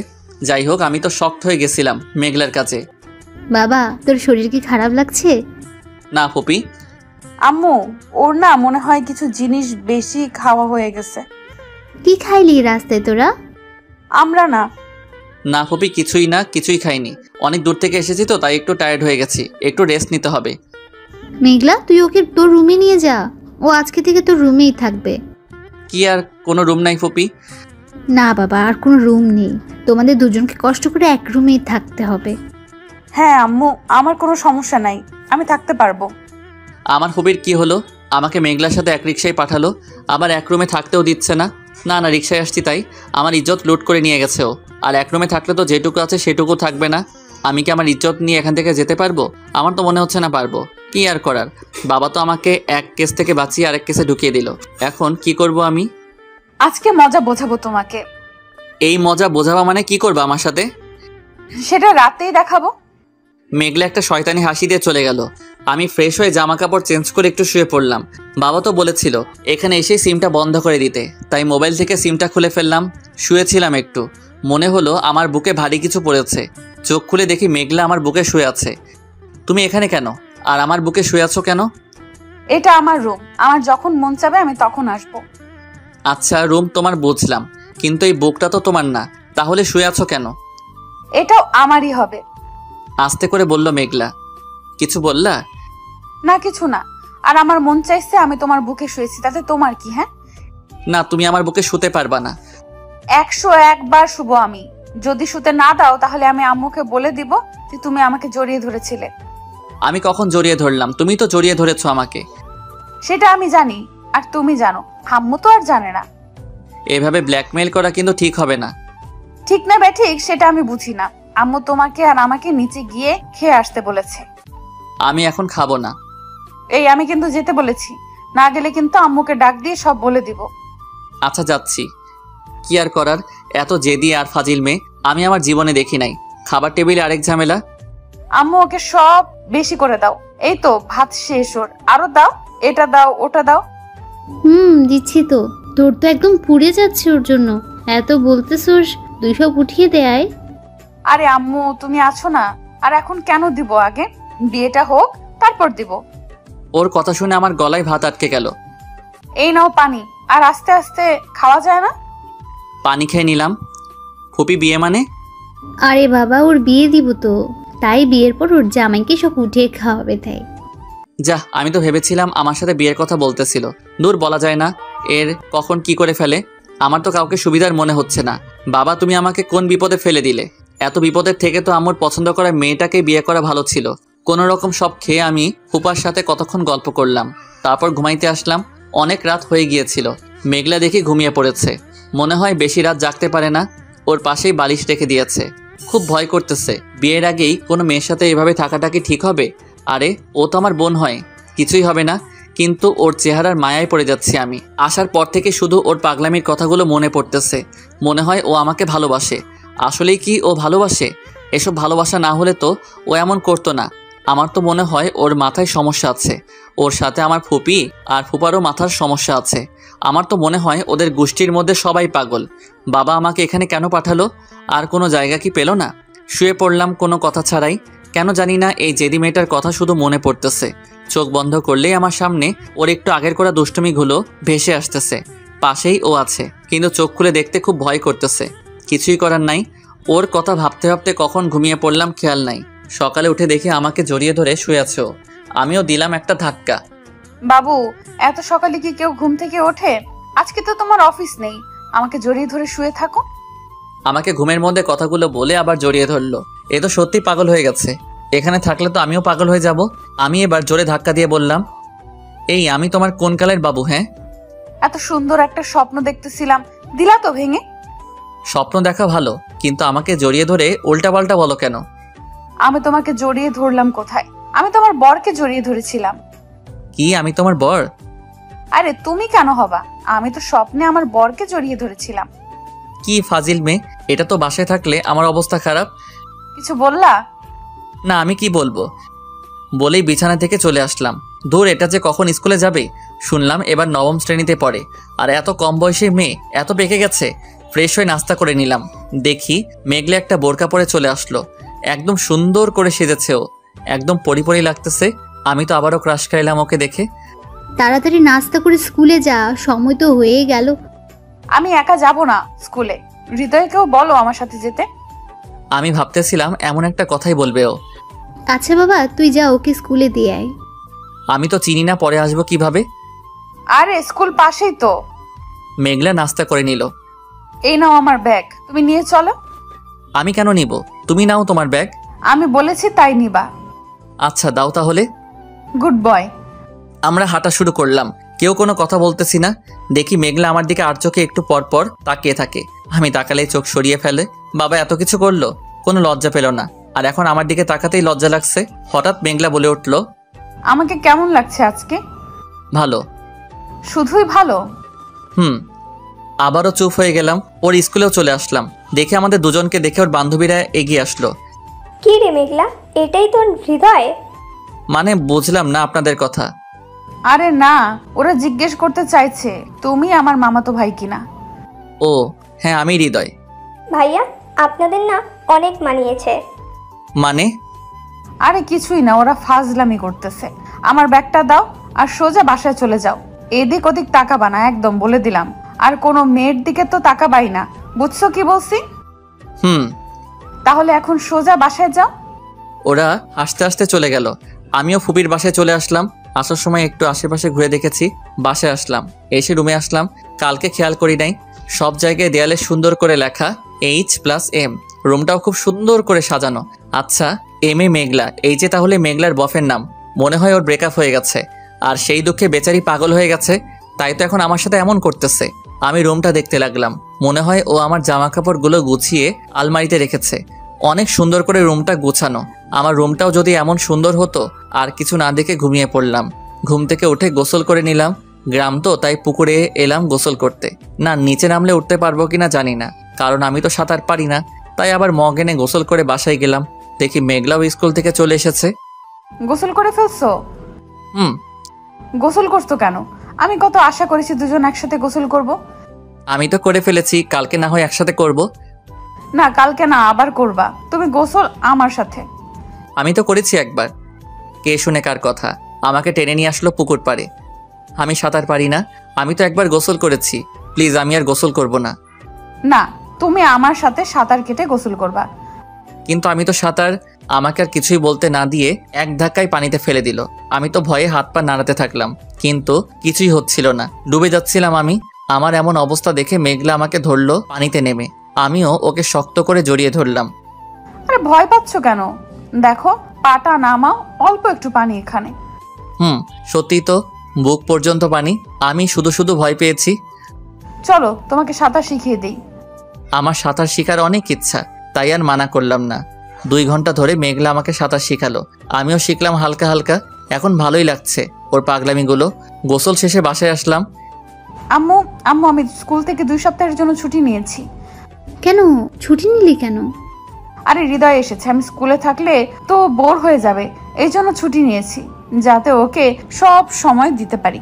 যাই হোক, আমি তো শক্ট হয়ে গেছিলাম মেঘলার কাছে। বাবা, তোর শরীর কি খারাপ লাগছে? না ফুপি। আম্মু, ওর না মনে হয় কিছু জিনিস বেশি খাওয়া হয়ে গেছে। কি খাইলি রাস্তায় তোরা? আমরা না। না ফুপি, কিছুই না, কিছুই খাইনি। অনেক দূর থেকে এসেছি তো, তাই একটু টায়ার্ড হয়ে গেছি, একটু রেস্ট নিতে হবে। মেঘলা, তুই ওকে তোর রুমে নিয়ে যা, ও আজকে থেকে তোর রুমেই থাকবে। কি আর কোনো রুম নাই ফুপি? না বাবা, আর কোনো রুম নেই, তোমাদের দুজনকে কষ্ট করে এক রুমেই থাকতে হবে। হ্যাঁ আম্মু, আমার কোনো সমস্যা নাই, আমি থাকতে পারবো। আমার ফুপির কি হলো? আমাকে মেঘলার সাথে এক রিক্সায় পাঠালো, আবার এক রুমে থাকতেও দিচ্ছে না। না না, রিক্সায় আসছি তাই আমার ইজ্জত লুট করে নিয়ে গেছে ও। আর এক রুমে থাকলে তো যেটুকু আছে সেটুকু থাকবে না। আমি কি আমার ইজ্জত নিয়ে এখান থেকে যেতে পারবো? আমার তো মনে হচ্ছে না পারবো। কি আর করার, বাবা তো আমাকে এক কেস থেকে বাঁচিয়ে আরেক কেসে ঢুকিয়ে দিল। এখন কি করব আমি? আজকে মজা বোঝাবো তোমাকে। এই মজা বোঝাবা মানে কি করবা আমার সাথে? সেটা রাতেই দেখাবো। মেঘলা একটা শয়তানি হাসি দিয়ে চলে গেল। আমি ফ্রেশ হয়ে জামা কাপড় চেঞ্জ করে একটু শুয়ে পড়লাম। বাবা তো বলেছিল এখানে এসে সিমটা বন্ধ করে দিতে, তাই মোবাইল থেকে সিমটা খুলে ফেললাম। শুয়েছিলাম একটু, মনে হলো আমার বুকে ভারী কিছু পড়েছে। চোখ খুলে দেখি মেঘলা আমার বুকে শুয়ে আছে। তুমি এখানে কেন? আর আমার বুকে শুয়ে আছো কেন? এটা আমার রুম, আমার যখন মন চাবে আমি তখন আসবো। আচ্ছা, রুম তোমার বুঝলাম, কিন্তু এই বুকটা তো তোমার না, তাহলে শুয়ে আছো কেন? এটাও আমারই হবে। আস্তে করে বলল মেঘলা। কিছু বললা? না কিছু না, আর আমার মন চাইছে আমি তোমার বুকে শুয়েছি, তাতে তোমার কি? হ্যাঁ না, তুমি আমার বুকে শুতে পারবা না। 101 বার শুবো আমি। যদি শুতে না দাও তাহলে আমি আম্মুকে বলে দিব যে তুমি আমাকে জড়িয়ে ধরেছিলে। আমি কখন জড়িয়ে ধরলাম? তুমি তো জড়িয়ে ধরেছো আমাকে। সেটা আমি জানি, আর তুমি জানো, আম্মু তো আর জানে না। এভাবে ব্ল্যাকমেইল করা কিন্তু ঠিক হবে না। ঠিক না ঠিক সেটা আমি বুঝি না। আম্মু তোমাকে আর আমাকে নিচে গিয়ে খেয়ে আসতে বলেছে। আমি এখন খাবো না। এই আমি কিন্তু যেতে বলেছি, না গেলে কিন্তু আম্মুকে ডাক দিয়ে সব বলে দিব। আচ্ছা যাচ্ছি। কি আর করার, এত জেদি আর ফাজিল মেয়ে আমি আমার জীবনে দেখি নাই। খাবার টেবিলে আরেক ঝামেলা। আম্মু ওকে সব বেশি করে দাও। এই তো ভাত শেষ ওর, আরো দাও, এটা দাও ওটা দাও। দিচ্ছি তো। তোর তো একদম পুড়ে যাচ্ছে ওর জন্য। এত বলতেছোস, 2 সব উঠিয়ে দেয়। আরে আম্মু তুমি আছো না, আর এখন কেন দিব? আগে বিয়েটা হোক তারপর দিব। ওর কথা শুনে আমার গলায় ভাত আটকে গেল। এই নাও পানি, আর আস্তে আস্তে খাওয়া যায় না? পানি খেয়ে নিলাম। ফুপি বিয়ে মানে? আরে বাবা, ওর বিয়ে দিব তো, তাই বিয়ের পর ওর জামাইকে সব উঠিয়ে খাওয়াবে তাই। যা, আমি তো ভেবেছিলাম আমার সাথে বিয়ের কথা বলতেছিল। দূর, বলা যায় না এর কখন কি করে ফেলে। আমার তো কাউকে সুবিধার মনে হচ্ছে না। বাবা, তুমি আমাকে কোন বিপদে ফেলে দিলে? এত বিপদের থেকে তো আমার পছন্দ করা মেয়েটাকে বিয়ে করা ভালো ছিল। কোনো রকম সব খেয়ে আমি ফুপার সাথে কতক্ষণ গল্প করলাম, তারপর ঘুমাইতে আসলাম। অনেক রাত হয়ে গিয়েছিল। মেঘলা দেখি ঘুমিয়ে পড়েছে। মনে হয় বেশি রাত জাগতে পারে না। ওর পাশেই বালিশ রেখে দিয়েছে। খুব ভয় করতেছে। বিয়ের আগেই কোনো মেয়ের সাথে এভাবে থাকাটা কি ঠিক হবে? আরে ও তো আমার বোন হয়, কিছুই হবে না। কিন্তু ওর চেহারার মায়ায় পড়ে যাচ্ছি আমি। আসার পর থেকে শুধু ওর পাগলামির কথাগুলো মনে পড়তেছে। মনে হয় ও আমাকে ভালোবাসে। আসলেই কি ও ভালোবাসে? এসব ভালোবাসা না হলে তো ও এমন করতো না। আমার তো মনে হয় ওর মাথায় সমস্যা আছে। ওর সাথে আমার ফুপি আর ফুপারও মাথার সমস্যা আছে। আমার তো মনে হয় ওদের গোষ্ঠীর মধ্যে সবাই পাগল। বাবা আমাকে এখানে কেন পাঠালো? আর কোনো জায়গা কি পেল না? শুয়ে পড়লাম কোনো কথা ছাড়াই। কেন জানি না এই জেদি মেয়েটার কথা শুধু মনে পড়তেছে। চোখ বন্ধ করলেই আমার সামনে ওর একটু আগের করা দুষ্টুমিগুলো ভেসে আসতেছে। পাশেই ও আছে, কিন্তু চোখ খুলে দেখতে খুব ভয় করতেছে। কিছুই করার নাই। ওর কথা ভাবতে ভাবতে কখন ঘুমিয়ে পড়লাম খেয়াল নাই। সকালে উঠে দেখি আমাকে জড়িয়ে ধরে শুয়ে আছে ও। আমিও দিলাম একটা ধাক্কা। বাবু, এত সকালে কি কেউ ঘুম থেকে ওঠে? আজকে তো তোমার অফিস নেই, আমাকে জড়িয়ে ধরে শুয়ে থাকো। আমাকে ঘুমের মধ্যে কথাগুলো বলে আবার জড়িয়ে ধরলো। এ তো সত্যি পাগল হয়ে গেছে। এখানে থাকলে তো আমিও পাগল হয়ে যাব। আমি এবার জোরে ধাক্কা দিয়ে বললাম, এই আমি তোমার কোন কালের বাবু? হ্যাঁ, এত সুন্দর একটা স্বপ্ন দেখতেছিলাম, দিলা তো ভেঙে। স্বপ্ন দেখা ভালো, কিন্তু আমাকে জড়িয়ে ধরে উল্টাপাল্টা বলো কেন? আমি তোমাকে জড়িয়ে ধরলাম কোথায়? আমি তোমার বরকে জড়িয়ে ধরেছিলাম। কি আমি তোমার বর? আরে তুমি কেন হবা? আমি তো স্বপ্নে আমার বরকে জড়িয়ে ধরেছিলাম। কি ফাজিল মেয়ে, এটা তো বাসায় থাকলে আমার অবস্থা খারাপ। কিছু বললা? না, আমি কি বলবো? বলেই বিছানা থেকে চলে আসলাম। দূর, এটা যে কখন স্কুলে যাবে। শুনলাম এবার 9ম শ্রেণীতে পড়ে। আর এত কম বয়সী মেয়ে এত পেকে গেছে। ফ্রেশ হয়ে নাস্তা করে নিলাম। দেখি মেঘলে একটা বোরকা পরে চলে আসলো। একদম সুন্দর করে সেজেছে ও, একদম পরি লাগতেছে। আমি তো আবারও ক্রাশ খাইলাম ওকে দেখে। তাড়াতাড়ি নাস্তা করে স্কুলে যা, সময় তো হয়ে গেল। আমি একা যাব না স্কুলে, হৃদয়কেও বলো আমার সাথে যেতে। আমি ভাবতেছিলাম এমন একটা কথাই বলবে ও। আচ্ছা বাবা, তুই যা, ওকে স্কুলে দিয়ে আয়। আমি তো চিনি না, পরে আসবো কিভাবে? আরে স্কুল পাশেই তো। মেঘলা নাস্তা করে নিল। এই নাও আমার ব্যাগ, তুমি নিয়ে চলো। আমি কেন নিব? তুমি নাও তোমার ব্যাগ। আমি বলেছি তাই নিবা। আচ্ছা দাও তাহলে। Good boy. আমরা হাঁটা শুরু করলাম। কেউ কোনো কথা বলতেছি না। দেখি মেঘলা আমার দিকে আর চোখে একটু পর পর তাকিয়ে থাকে। আমি তাকালেই চোখ সরিয়ে ফেলে। বাবা এত কিছু করলো, কোনো লজ্জা পেল না। আর এখন আমার দিকে তাকাতেই লজ্জা লাগছে। হঠাৎ মেঘলা বলে উঠল, আমাকে কেমন লাগছে আজকে? ভালো। শুধুই ভালো? আবারও চুপ হয়ে গেলাম। ওর স্কুলেও চলে আসলাম। দেখে আমাদের দুজনকে দেখে ওর বান্ধবীরা এগিয়ে আসলো। কি রে মেঘলা, এটাই তোর হৃদয়? মানে বুঝলাম না আপনাদের কথা। আরে না, ওরা জিজ্ঞেস করতে চাইছে তুমি আমার মামাতো ভাই কিনা। ও হ্যাঁ, আমি হৃদয়। ভাইয়া, আপনাদের না অনেক মানিয়েছে। মানে? আরে কিছুই না, ওরা ফাজলামি করতেছে। আমার ব্যাগটা দাও আর সোজা বাসায় চলে যাও। এদিক ওদিক তাকাবা না, একদম বলে দিলাম। আর কোনো মেয়ের দিকে তো তাকাবাই না, বুঝছো কি বলছি? তাহলে এখন সোজা বাসায় যাও। ওরা হাসতে হাসতে চলে গেল। আমিও ফুপির বাসায় চলে আসলাম। আসার সময় একটু আশেপাশে ঘুরে দেখেছি। বাসায় আসলাম, এসে রুমে আসলাম। কালকে খেয়াল করি নাই, সব জায়গায় দেয়ালে সুন্দর করে লেখা H+M। রুমটাও খুব সুন্দর করে সাজানো। আচ্ছা, এম এ মেঘলা, এই যে তাহলে মেঘলার বফের নাম। মনে হয় ওর ব্রেকআপ হয়ে গেছে, আর সেই দুঃখে বেচারি পাগল হয়ে গেছে। তাই তো এখন আমার সাথে এমন করতেছে। আমি রুমটা দেখতে লাগলাম। মনে হয় ও আমার জামা কাপড়গুলো গুছিয়ে আলমারিতে রেখেছে। অনেক সুন্দর করে রুমটা গোছানো। আমার রুমটাও যদি এমন সুন্দর হতো। আর কিছু না দেখে ঘুমিয়ে পড়লাম। ঘুম থেকে উঠে গোসল করে নিলাম। গ্রাম তো, তাই পুকুরে এলাম গোসল করতে। না, নিচে নামলে উঠতে পারবো কিনা জানি না, কারণ আমি তো সাঁতার পারি না। তাই আবার মগ এনে গোসল করে বাসায় গেলাম। দেখি মেঘলাও স্কুল থেকে চলে এসেছে। গোসল করে ফেলছো? হুম। গোসল করছো কেন? আমি কত আশা করেছি দুজন একসাথে গোসল করব। আমি তো করে ফেলেছি, কালকে না হয় একসাথে করব। না, কালকে না, আবার করবা তুমি গোসল আমার সাথে। আমি তো করেছি একবার। কে শুনে কার কথা? আমাকে টেনে নিয়ে আসলো পুকুর পাড়ে। আমি সাঁতার পারি না, আমি তো একবার গোসল করেছি। প্লিজ, আমি আর গোসল করব না। না, তুমি আমার সাথে সাঁতার কেটে গোসল করবা। কিন্তু আমি তো সাঁতার। আমাকে আর কিছুই বলতে না দিয়ে এক ধাক্কায় পানিতে ফেলে দিল। আমি তো ভয়ে হাত পা নাড়াতে থাকলাম, কিন্তু কিছুই হচ্ছিল না, ডুবে যাচ্ছিলাম আমি। আমার এমন অবস্থা দেখে মেঘলা আমাকে ধরলো পানিতে নেমে। আমিও ওকে শক্ত করে জড়িয়ে ধরলাম। আরে ভয় পাচ্ছ কেন? দেখো, পাটা নামাও, অল্প একটু পানি এখানে। সত্যি তো, বুক পর্যন্ত পানি। আমি শুধু শুধু ভয় পেয়েছি। চলো তোমাকে সাঁতার শিখিয়ে দিই। আমার সাঁতার শেখার অনেক ইচ্ছা, তাই আর মানা করলাম না। 2 ঘন্টা ধরে মেঘলা আমাকে সাঁতার শেখালো, আমিও শিখলাম হালকা হালকা। এখন ভালোই লাগছে ওর পাগলামিগুলো। গোসল শেষে বাসায় আসলাম। আম্মু আম্মু আমি স্কুল থেকে 2 সপ্তাহের জন্য ছুটি নিয়েছি। কেন ছুটি নিলি কেন? আরে হৃদয় এসেছে, আমি স্কুলে থাকলে তো বোর হয়ে যাবে, এই জন্য ছুটি নিয়েছি, যাতে ওকে সব সময় দিতে পারি।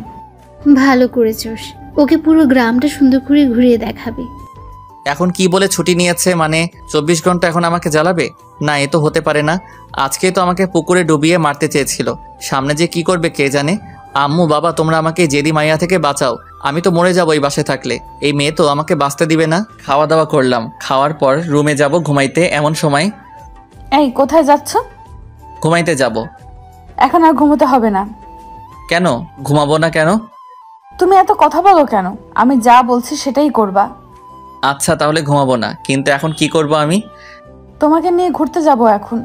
ভালো করেছোস, ওকে পুরো গ্রামটা সুন্দর করে ঘুরিয়ে দেখাবে। এখন কি বলে ছুটি নিয়েছে? মানে 24 ঘন্টা এখন আমাকে জ্বালাবে? না, এ তো হতে পারে না। আজকেই তো আমাকে পুকুরে ডুবিয়ে মারতে চেয়েছিল, সামনে যে কি করবে কে জানে। আম্মু, বাবা, তোমরা আমাকে জেদি মাইয়া থেকে বাঁচাও। আমি তো মরে যাবো এই বাসায় থাকলে। এই মেয়ে তো আমাকে বাঁচতে দিবে না। খাওয়া দাওয়া করলাম, খাওয়ার পর রুমে যাব ঘুমাইতে। এমন সময় এই কোথায় যাচ্ছ? ঘুমাইতে যাব। এখন আর ঘুমোতে হবে না। কেন ঘুমাবো না? কেন? তুমি এত কথা বলো কেন? আমি যা বলছি সেটাই করবা। আচ্ছা, তাহলে ঘুমাবো না, কিন্তু এখন কি করব আমি? তোমাকে নিয়ে ঘুরতে যাব এখন।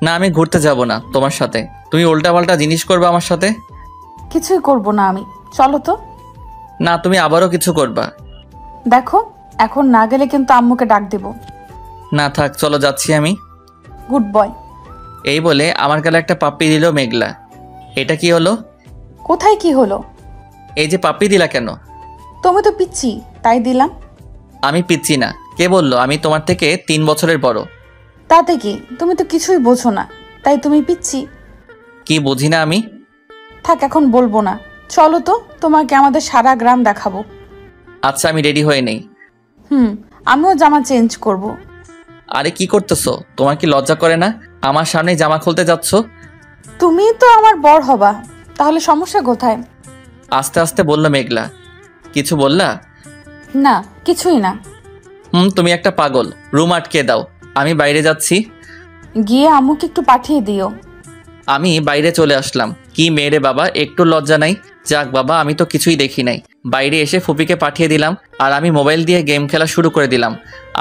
না, আমি ঘুরতে যাব না তোমার সাথে। তুমি উল্টাপাল্টা জিনিস করবে আমার সাথে। কিছুই করব না আমি, চলো তো। না, তুমি আবারও কিছু করবা। দেখো, এখন না গেলে কিন্তু আম্মুকে ডাক দেব। না থাক, চলো যাচ্ছি আমি। Good boy. এই বলে আমার গালে একটা পাপ্পি দিল মেঘলা। এটা কি হলো? কোথায় কি হলো? এই যে পাপ্পি দিলা কেন? তুমি তো পিচ্ছি, তাই দিলাম। আমি পিচ্ছি না। কে বললো? আমি তোমার থেকে 3 বছরের বড়। তাতে কি? তুমি তো কিছুই বোঝো না, তাই তুমি পিচ্ছি। কি বুঝি না আমি? থাক, এখন বলবো না, চলো তো, তোমাকে আমাদের সারা গ্রাম দেখাবো। আচ্ছা, আমি রেডি হয়ে নেই। আমিও জামা চেঞ্জ করব। আরে কি করতেছো? তোমার কি লজ্জা করে না? আমার সামনে জামা খুলতে যাচ্ছ। তুমি তো আমার বর হবা, তাহলে সমস্যা কোথায়? আস্তে আস্তে বললো মেঘলা। কিছু বললা? না, কিছুই না। তুমি একটা পাগল। রুম আটকে দাও, আমি বাইরে যাচ্ছি। গিয়ে আম্মুকে একটু পাঠিয়ে দিও। আমি বাইরে চলে আসলাম। কি মেয়েরে বাবা, একটু লজ্জা নাই? যাক বাবা, আমি তো কিছুই দেখি নাই। বাইরে এসে ফুপিকে পাঠিয়ে দিলাম, আর আমি মোবাইল দিয়ে গেম খেলা শুরু করে দিলাম।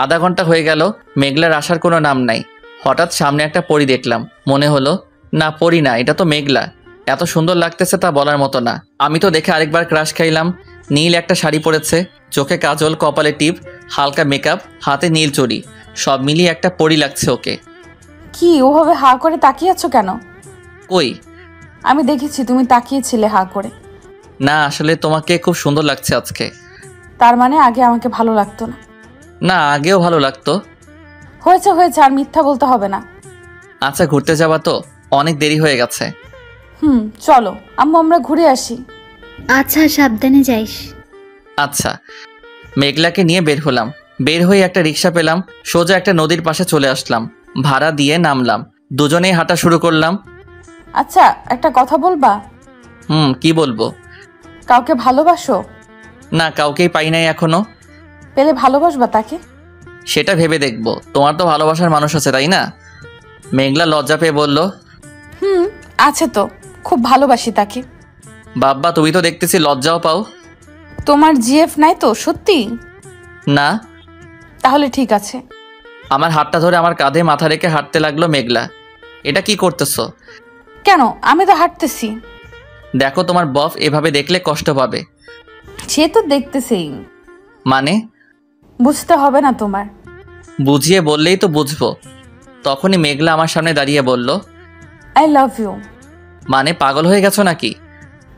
আধা ঘন্টা হয়ে গেল, মেঘলার আসার কোনো নাম নাই। হঠাৎ সামনে একটা পরী দেখলাম, মনে হলো না পরী না, এটা তো মেঘলা। এত সুন্দর লাগতেছে তা বলার মতো না। আমি তো দেখে আরেকবার ক্রাশ খাইলাম। নীল একটা শাড়ি পরেছে, চোখে কাজল, কপালে টিপ, হালকা মেকআপ, হাতে নীল চুড়ি, সব মিলিয়ে একটা পরী লাগছে ওকে। কি ওভাবে হা করে তাকিয়ে আছো কেন? কই? আমি দেখেছি তুমি তাকিয়েছিলে হা করে। না, আসলে তোমাকে খুব সুন্দর লাগছে আজকে। তার মানে আগে আমাকে ভালো লাগতো না? না, আগেও ভালো লাগতো। হয়েছে হয়েছে, আর মিথ্যা বলতে হবে না। আচ্ছা, ঘুরতে যাবা তো? অনেক দেরি হয়ে গেছে। চলো আম্মু, আমরা ঘুরে আসি। আচ্ছা, সাবধানে যাইস। আচ্ছা। মেঘলাকে নিয়ে বের হলাম। বের হয়ে একটা রিক্সা পেলাম, সোজা একটা নদীর পাশে চলে আসলাম। ভাড়া দিয়ে নামলাম, দুজনেই হাঁটা শুরু করলাম। আচ্ছা, একটা কথা বলবা? কি বলবো? কাউকে ভালোবাসো? না, কাউকেই পাই নাই এখনো। পেলে ভালোবাসবা তাকে? সেটা ভেবে দেখবো। তোমার তো ভালোবাসার মানুষ আছে, তাই না? মেঘলা লজ্জা পেয়ে বলল। আছে তো, খুব ভালোবাসি তাকে। বাব্বা, তুমি তো দেখতেছি লজ্জাও পাও। তোমার জিএফ নাই তো? সত্যি? না। তাহলে ঠিক আছে। আমার হাতটা ধরে আমার কাঁধে মাথা রেখে হাঁটতে লাগলো মেঘলা। এটা কি করতেছো? কেন? আমি তো হাঁটতেছি। দেখো, তোমার বফ এভাবে দেখলে কষ্ট পাবে। সে তো দেখতেছি। মানে? বুঝতে হবে না তোমার। বুঝিয়ে বললেই তো বুঝবো। তখনই মেঘলা আমার সামনে দাঁড়িয়ে বলল, আই লাভ ইউ। মানে পাগল হয়ে গেছো নাকি?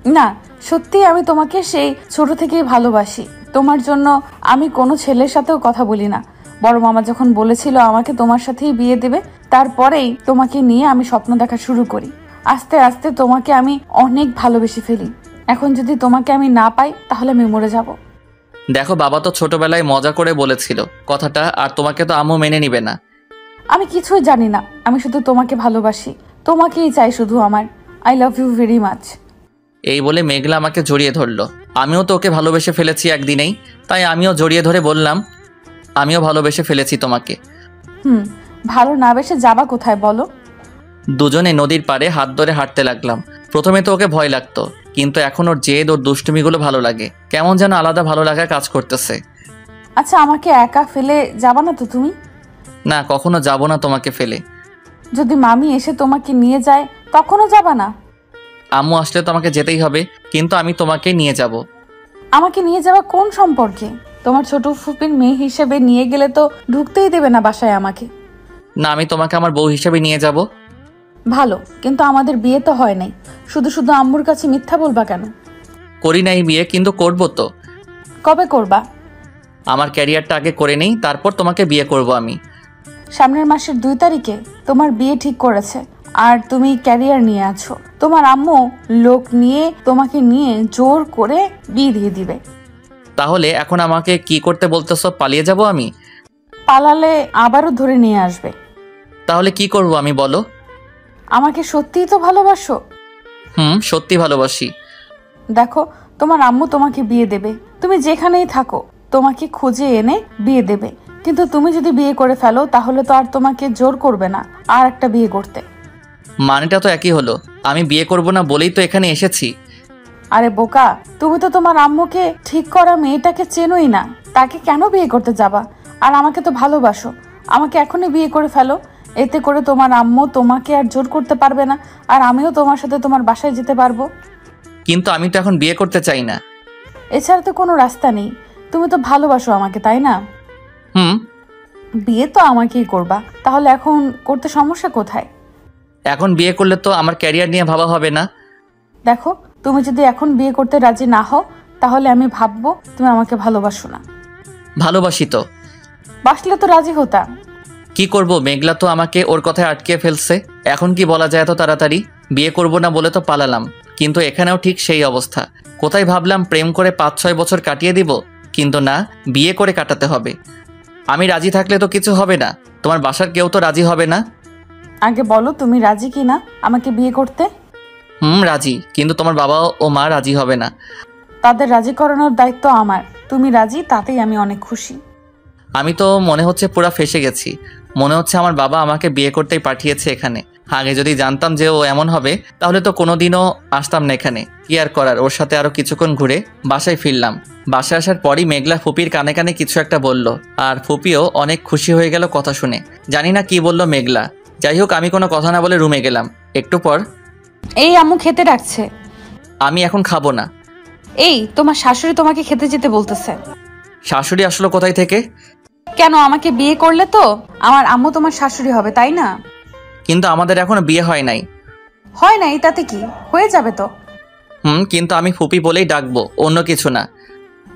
না, সত্যি আমি তোমাকে সেই ছোট থেকেই ভালোবাসি। তোমার জন্য আমি কোনো ছেলের সাথেও কথা বলি না। বড় মামা যখন বলেছিল আমাকে তোমার সাথেই বিয়ে দেবে, তারপরেই তোমাকে নিয়ে আমি স্বপ্ন দেখা শুরু করি। আস্তে আস্তে তোমাকে আমি অনেক ভালোবেসে ফেলি। এখন যদি তোমাকে আমি না পাই তাহলে আমি মরে যাব। দেখো, বাবা তো ছোটবেলায় মজা করে বলেছিল কথাটা, আর তোমাকে তো আম্মু মেনে নিবে না। আমি কিছুই জানি না, আমি শুধু তোমাকে ভালোবাসি, তোমাকেই চাই শুধু আমার। I love you very much. এই বলে মেঘলা আমাকে জড়িয়ে ধরলো। আমিও তো ওকে ভালোবেসে ফেলেছি একদিনেই, তাই আমিও জড়িয়ে ধরে বললাম, আমিও ভালোবেসে ফেলেছি তোমাকে। ভালো না বেসে যাবা কোথায় বলো? দুজনে নদীর পাড়ে হাত ধরে হাঁটতে লাগলাম। প্রথমে তো ওকে ভয় লাগতো, কিন্তু এখন ওর জেদ, ওর দুষ্টুমিগুলো ভালো লাগে। কেমন যেন আলাদা ভালো লাগা কাজ করতেছে। আচ্ছা, আমাকে একা ফেলে যাবা না তো তুমি? না, কখনো যাব না তোমাকে ফেলে। যদি মামি এসে তোমাকে নিয়ে যায় তখনও যাবা না? আম্মু আসলে তো আমাকে যেতেই হবে, কিন্তু আমি তোমাকে নিয়ে যাব। আমাকে নিয়ে যাওয়া কোন সম্পর্কে? তোমার ছোট ফুপির মেয়ে হিসেবে নিয়ে গেলে তো ঢুকতেই দেবে না বাসায় আমাকে। না, আমি তোমাকে আমার বউ হিসেবে নিয়ে যাব। ভালো, কিন্তু আমাদের বিয়ে তো হয় নাই, শুধু শুধু আম্মুর কাছে মিথ্যা বলবা কেন? করি নাই বিয়ে, কিন্তু করবো তো। কবে করবা? আমার ক্যারিয়ারটা আগে করে নেই, তারপর তোমাকে বিয়ে করব আমি। সামনের মাসের 2 তারিখে তোমার বিয়ে ঠিক করেছে, আর তুমি ক্যারিয়ার নিয়ে আছো। তোমার আম্মু লোক নিয়ে তোমাকে নিয়ে জোর করে বিয়ে দিয়ে দিবে। তাহলে এখন আমাকে কি করতে বলতেছো? পালিয়ে যাব আমি? পালালে আবারও ধরে নিয়ে আসবে। তাহলে কি করব আমি, বলো? আমাকে সত্যিই তো ভালোবাসো? সত্যি ভালোবাসি। দেখো, তোমার আম্মু তোমাকে বিয়ে দেবে, তুমি যেখানেই থাকো তোমাকে খুঁজে এনে বিয়ে দেবে। কিন্তু তুমি যদি বিয়ে করে ফেলো তাহলে তো আর তোমাকে জোর করবে না আর একটা বিয়ে করতে। মানেটা তো একই হলো, আমি বিয়ে করব না বলেই তো এখানে এসেছি। আরে বোকা, তুমি তো তোমার আম্মুকে ঠিক করা মেয়েটাকে চেনোই না, তাকে কেন বিয়ে করতে যাবা? আর আমাকে তো ভালোবাসো, আমাকে এখনই বিয়ে করে ফেলো। এতে করে তোমার আম্মু তোমাকে আর জোর করতে পারবে না, আর আমিও তোমার সাথে তোমার বাসায় যেতে পারবো। কিন্তু আমি তো এখন বিয়ে করতে চাই না। এছাড়া তো কোনো রাস্তা নেই, তুমি তো ভালোবাসো আমাকে, তাই না? বিয়ে তো আমাকেই করবা, তাহলে এখন করতে সমস্যা কোথায়? এখন বিয়ে করলে তো আমার ক্যারিয়ার নিয়ে ভাবা হবে না। দেখো, তুমি যদি এখন বিয়ে করতে রাজি না হও তাহলে আমি ভাববো তুমি আমাকে ভালোবাসো না। ভালোবাসি তো। বাসলে তো রাজি হতা। কি করব, মেঘলা তো আমাকে ওর কথায় আটকে ফেলছে। এখন কি বলা যায় এত তাড়াতাড়ি? বিয়ে করব না বলে তো পালালাম, কিন্তু এখানেও ঠিক সেই অবস্থা। কোথায় ভাবলাম প্রেম করে 5-6 বছর কাটিয়ে দিব, কিন্তু না, বিয়ে করে কাটাতে হবে। আমি রাজি থাকলে তো কিছু হবে না, তোমার বাসার কেউ তো রাজি হবে না। আগে বলো তুমি রাজি কি না আমাকে বিয়ে করতে? রাজি, কিন্তু তোমার বাবা ও মা রাজি হবে না। তাদের রাজি করানোর দায়িত্ব আমার। তুমি রাজি, তাতেই আমি অনেক খুশি। আমি তো মনে হচ্ছে পুরা ফেসে গেছি। মনে হচ্ছে আমার বাবা আমাকে বিয়ে করতেই পাঠিয়েছে এখানে। আগে যদি জানতাম যে ও এমন হবে তাহলে তো কোনোদিনও আসতাম না এখানে। কি আর করার, ওর সাথে আরো কিছুক্ষণ ঘুরে বাসায় ফিরলাম। বাসায় আসার পরই মেঘলা ফুপির কানে কানে কিছু একটা বলল, আর ফুপিও অনেক খুশি হয়ে গেল কথা শুনে। জানি না কি বলল মেঘলা। যাই হোক, আমি কোনো কথা না বলে রুমে গেলাম। একটু পর, এই আম্মু খেতে ডাকছে। আমি এখন খাবো না। এই তোমার শাশুড়ি তোমাকে খেতে যেতে বলতেছে। শাশুড়ি আসলো কোথায় থেকে? কেন, আমাকে বিয়ে করলে তো আমার আম্মু তোমার শাশুড়ি হবে, তাই না? কিন্তু আমাদের এখনো বিয়ে হয় নাই। হয় নাই তাতে কি, হয়ে যাবে তো। কিন্তু আমি ফুপি বলেই ডাকবো, অন্য কিছু না।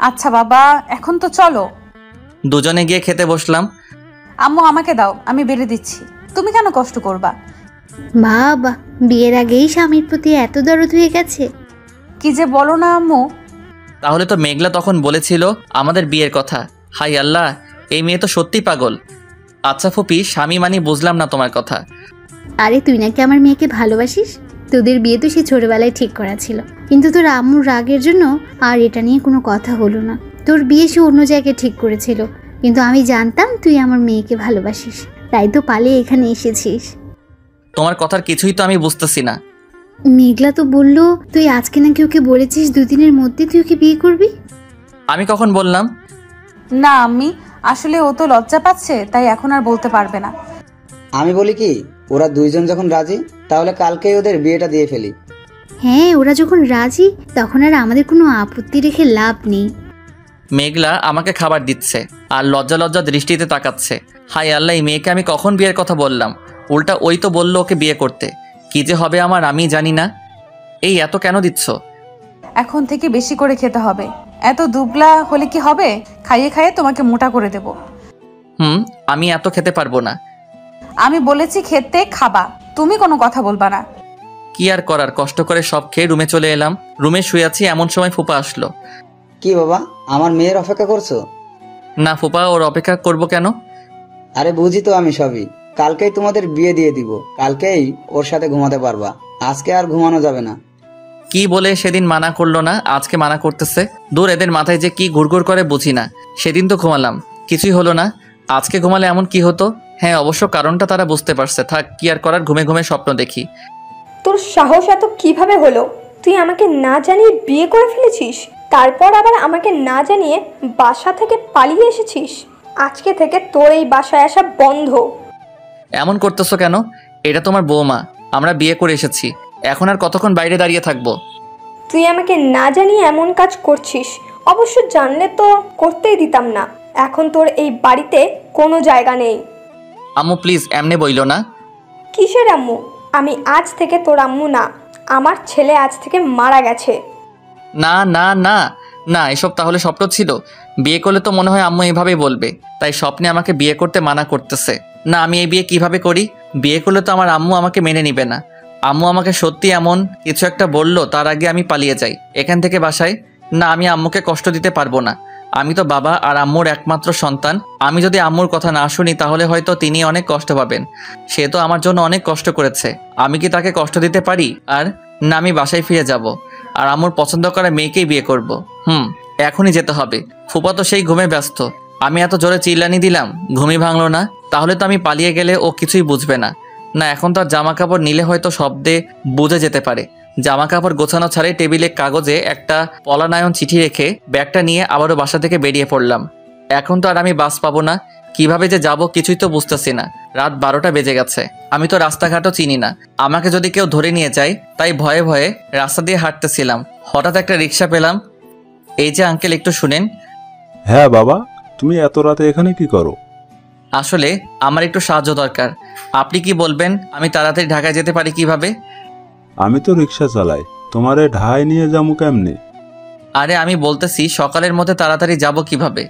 আচ্ছা বাবা, এখন তো চলো। দুজনে গিয়ে খেতে বসলাম। আম্মু আমাকে দাও, আমি বেড়ে দিচ্ছি, তুমি কেন কষ্ট করবা? বাবা, বিয়ের আগেই স্বামীর প্রতি এত দরদ হয়ে গেছে। কি যে বলো না আম্মু। তাহলে তো মেঘলা তখন বলেছিল আমাদের বিয়ের কথা। হাই আল্লাহ, এই মেয়ে তো সত্যি পাগল। আচ্ছা ফুপি, স্বামী মানি বুঝলাম না তোমার কথা। আরে তুই নাকি আমার মেয়েকে ভালোবাসিস? তোদের বিয়ে তো সে ছোটবেলায় ঠিক করা ছিল, কিন্তু তোর আম্মুর রাগের জন্য আর এটা নিয়ে কোনো কথা হলো না। তোর বিয়ে সে অন্য জায়গায় ঠিক করেছিল, কিন্তু আমি জানতাম তুই আমার মেয়েকে ভালোবাসিস, তাই তো পালিয়ে এখানে এসেছিস। তোমার কথার কিছুই তো আমি বুঝতেছি না। মেঘলা তো বললো তুই আজকে নাকি ওকে বলেছিস 2 দিনের মধ্যে তুই ওকে বিয়ে করবি। আমি কখন বললাম? না আম্মি, আসলে ও তো লজ্জা পাচ্ছে, তাই এখন আর বলতে পারবে না। আমি বলি কি, ওরা দুইজন যখন রাজি তাহলে কালকেই ওদের বিয়েটা দিয়ে ফেলি। হ্যাঁ, ওরা যখন রাজি তখন আর আমাদের কোনো আপত্তি রেখে লাভ নেই। মেঘলা আমাকে খাবার দিচ্ছে আর লজ্জা লজ্জা দৃষ্টিতে তাকাচ্ছে। হাই আল্লাহ, এই মেয়েকে আমি কখন বিয়ের কথা বললাম? উল্টা ওই তো বললো ওকে বিয়ে করতে। কি যে হবে আমার আমি জানি না। এই এত কেন দিচ্ছ? এখন থেকে বেশি করে খেতে হবে। এত দুবলা হলে কি হবে? খাইয়ে খাইয়ে তোমাকে মোটা করে দেব। আমি এত খেতে পারবো না। আমি বলেছি খেতে খাবা, তুমি কোনো কথা বলবা না। কি আর করার, কষ্ট করে সব খেয়ে রুমে চলে এলাম। রুমে শুয়ে আছি, এমন সময় ফুপা আসলো। কি বাবা, আমার মেয়ের অপেক্ষা করছো? না ফুপা, ওর অপেক্ষা করব কেন? আরে বুঝি তো আমি সবই। কালকেই তোমাদের বিয়ে দিয়ে দিব, কালকেই ওর সাথে ঘুমাতে পারবা। আজকে আর ঘুমানো যাবে না। কি বলে সেদিন মানা করলো না, আজকে মানা করতেছে। দূর, এদের মাথায় যে কি ঘুরঘুর করে বুঝি না। সেদিন তো ঘুমালাম, কিছুই হলো না, আজকে ঘুমালে এমন কি হতো? হ্যাঁ, অবশ্য কারণটা তারা বুঝতে পারছে। থাক, কি আর করার, ঘুমে ঘুমে স্বপ্ন দেখি। তোর সাহস এত কিভাবে হলো? তুই আমাকে না জানিয়ে বিয়ে করে ফেলেছিস, তারপর আবার আমাকে না জানিয়ে বাসা থেকে পালিয়ে এসেছিস। আজকে থেকে তোর এই বাসায় আসা বন্ধ। এমন করতেছো কেন? এটা তোমার বৌমা, আমরা বিয়ে করে এসেছি। এখন আর কতক্ষণ বাইরে দাঁড়িয়ে থাকবো? তুই আমাকে না জানিয়ে এমন কাজ করছিস। অবশ্য জানলে তো করতেই দিতাম না। এখন তোর এই বাড়িতে কোনো জায়গা নেই। আম্মু প্লিজ, এমনি বইলো না। কিসের আম্মু? আমি আজ থেকে তোর আম্মু না। আমার ছেলে আজ থেকে মারা গেছে। না না না না, এসব তাহলে স্বপ্ন ছিল? বিয়ে করলে তো মনে হয় আম্মু এভাবেই বলবে, তাই স্বপ্নে আমাকে বিয়ে করতে মানা করতেছে। না, আমি এই বিয়ে কিভাবে করি? বিয়ে করলে তো আমার আম্মু আমাকে মেনে নিবে না। আম্মু আমাকে সত্যি এমন কিছু একটা বললো, তার আগে আমি পালিয়ে যাই এখান থেকে বাসায়। না, আমি আম্মুকে কষ্ট দিতে পারবো না। আমি তো বাবা আর আম্মুর একমাত্র সন্তান। আমি যদি আম্মুর কথা না শুনি তাহলে হয়তো তিনি অনেক কষ্ট পাবেন। সে তো আমার জন্য অনেক কষ্ট করেছে, আমি কি তাকে কষ্ট দিতে পারি? আর না, আমি বাসায় ফিরে যাব আর আম্মুর পছন্দ করা মেয়েকেই বিয়ে করব। এখনই যেতে হবে। ফুপা তো সেই ঘুমে ব্যস্ত। আমি এত জোরে চিল্লানি দিলাম, ঘুমই ভাঙলো না। তাহলে তো আমি পালিয়ে গেলে ও কিছুই বুঝবে না। না, এখন তো আর জামা কাপড় নিলে হয়তো শব্দে বুঝে যেতে পারে। জামা কাপড় গোছানো ছাড়াই টেবিলে কাগজে একটা পলানায়ন চিঠি রেখে ব্যাগটা নিয়ে আবারও বাসা থেকে বেরিয়ে পড়লাম। এখন তো আর আমি বাস পাবো না, কিভাবে যে যাব কিছুই তো বুঝতেছি না। রাত 12টা বেজে গেছে, আমি তো রাস্তাঘাটও চিনি না। আমাকে যদি কেউ ধরে নিয়ে যায়, তাই ভয়ে ভয়ে রাস্তা দিয়ে হাঁটতেছিলাম। হঠাৎ একটা রিক্সা পেলাম। এই যে আঙ্কেল, একটু শুনেন। হ্যাঁ বাবা, তুমি এত রাতে এখানে কি করো? আসলে আমার একটু সাহায্য দরকার। আপনি কি বলবেন আমি তাড়াতাড়ি ঢাকায় যেতে পারি কিভাবে? আমি তো রিক্সা চালাই, তোমারে ঢাই নিয়ে যাবো কেমনে? আরে আমি বলতেছি সকালের মধ্যে তাড়াতাড়ি যাব কিভাবে?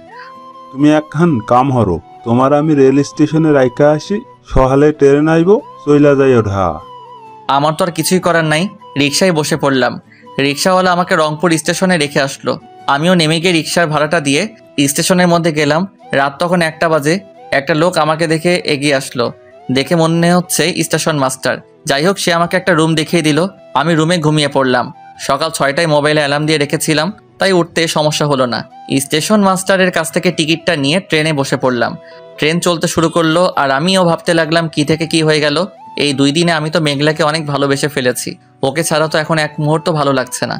তুমি একখান কাম হরো, তোমার আমি রেল স্টেশনে রাইখা আসি, সহালে ট্রেন আইব, চইলা যাইও ঢা। আমার তো আর কিছুই করার নাই। রিক্সায় বসে পড়লাম। রিক্সাওয়ালা আমাকে রংপুর স্টেশনে রেখে আসলো। আমিও নেমে গিয়ে রিক্সার ভাড়াটা দিয়ে স্টেশনের মধ্যে গেলাম। রাত তখন 1টা বাজে। একটা লোক আমাকে দেখে এগিয়ে আসলো। দেখে মনে হচ্ছে স্টেশন মাস্টার। যাই হোক, সে আমাকে একটা রুম দেখিয়ে দিল। আমি রুমে ঘুমিয়ে পড়লাম। সকাল 6টায় মোবাইলে অ্যালার্ম দিয়ে রেখেছিলাম, তাই উঠতে সমস্যা হলো না। স্টেশন মাস্টারের কাছ থেকে টিকিটটা নিয়ে ট্রেনে বসে পড়লাম। ট্রেন চলতে শুরু করলো আর আমিও ভাবতে লাগলাম কি থেকে কি হয়ে গেল। এই 2 দিনে আমি তো মেঘলাকে অনেক ভালোবেসে ফেলেছি। ওকে ছাড়া তো এখন এক মুহূর্ত ভালো লাগছে না।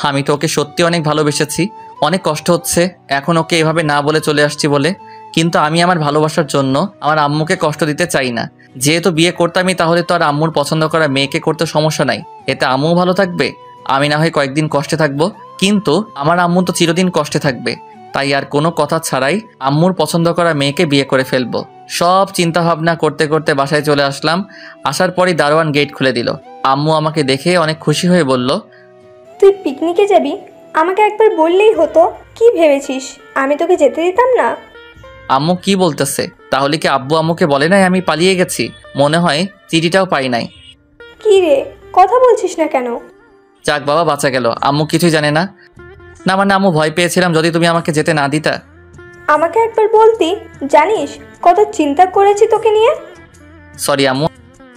আমি তো ওকে সত্যি অনেক ভালোবেসেছি। অনেক কষ্ট হচ্ছে এখন ওকে এভাবে না বলে চলে আসছি বলে। কিন্তু আমি আমার ভালোবাসার জন্য আমার আম্মুকে কষ্ট দিতে চাই না। যেহেতু বিয়ে করতামই, তাহলে তো আর আম্মুর পছন্দ করা মেয়েকে করতে সমস্যা নাই। এতে আম্মুও ভালো থাকবে, আমি না হয় কয়েকদিন কষ্টে থাকবো, কিন্তু আমার আম্মু তো চিরদিন কষ্টে থাকবে। তাই আর কোনো কথা ছাড়াই আম্মুর পছন্দ করা মেয়েকে বিয়ে করে ফেলবো। সব চিন্তা ভাবনা করতে করতে বাসায় চলে আসলাম। আসার পরই দারোয়ান গেট খুলে দিল। আম্মু আমাকে দেখে অনেক খুশি হয়ে বলল, তুই পিকনিকে যাবি? আমাকে একবার বললেই হতো। কি ভেবেছিস আমি তোকে যেতে দিতাম না? আম্মু কি বলতেছে? তাহলে কি আব্বু আম্মুকে বলে নাই আমি পালিয়ে গেছি? মনে হয় চিঠিটাও পাই নাই। কি রে, কথা বলছিস না কেন? যাক বাবা, বাঁচা গেল। আম্মু কিছুই জানে না? না মানে আম্মু, ভয় পেয়েছিলাম যদি তুমি আমাকে যেতে না দিতা। আমাকে একবার বলতি। জানিস কত চিন্তা করেছি তোকে নিয়ে। সরি আম্মু,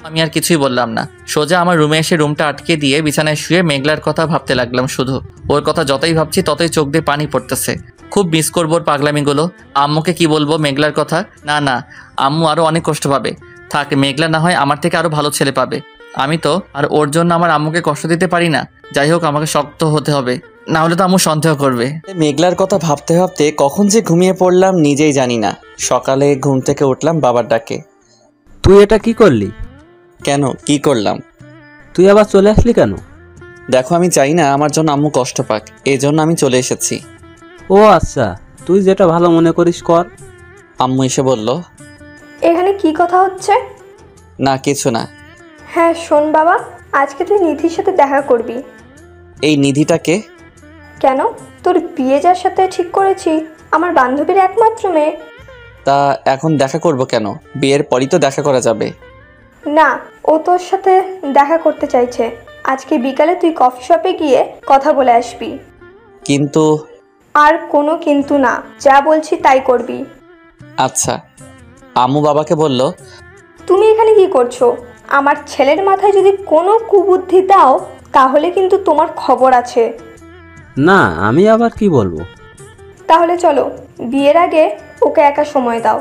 আমি আর কিছুই বললাম না। সোজা আমার রুমে এসে রুমটা আটকে দিয়ে বিছানায় শুয়ে মেঘলার কথা ভাবতে লাগলাম। শুধু ওর কথা যতই ভাবছি ততই চোখ দিয়ে পানি পড়তেছে। খুব মিস করবো ওর পাগলামিগুলো। আম্মুকে কি বলবো মেঘলার কথা? না না, আম্মু আরও অনেক কষ্ট পাবে। থাক, মেঘলা না হয় আমার থেকে আরও ভালো ছেলে পাবে। আমি তো আর ওর জন্য আমার আম্মুকে কষ্ট দিতে পারি না। যাই হোক, আমাকে শক্ত হতে হবে, না হলে তো আম্মু সন্দেহ করবে। মেঘলার কথা ভাবতে ভাবতে কখন যে ঘুমিয়ে পড়লাম নিজেই জানি না। সকালে ঘুম থেকে উঠলাম বাবার ডাকে। তুই এটা কি করলি? কেন, কি করলাম? তুই আবার চলে আসলি কেন? দেখো, আমি চাই না আমার জন্য আম্মু কষ্ট পাক, এই জন্য আমি চলে এসেছি। ও আচ্ছা, তুই যেটা ভালো মনে করিস কর। আম্মু এসে বলল, এখানে কি কথা হচ্ছে? না কিছু না। হ্যাঁ শোন বাবা, আজকে তুই নিধির সাথে দেখা করবি। এই নিধিটাকে? কেন? তোর বিয়ে যার সাথে ঠিক করেছি আমার বান্ধবীর একমাত্র মেয়ে। তা এখন দেখা করব কেন? বিয়ের পরই তো দেখা করা যাবে। না, ও তোর সাথে দেখা করতে চাইছে। আজকে বিকালে তুই কফি শপে গিয়ে কথা বলে আসবি। কিন্তু আর কোনো কিন্তু না, যা বলছি তাই করবি। আচ্ছা। আম্মু বাবাকে বলল, তুমি এখানে কি করছো? আমার ছেলের মাথায় যদি কোনো কুবুদ্ধি দাও তাহলে কিন্তু তোমার খবর আছে। না, আমি আবার কি বলবো? তাহলে চলো, বিয়ের আগে ওকে একা সময় দাও।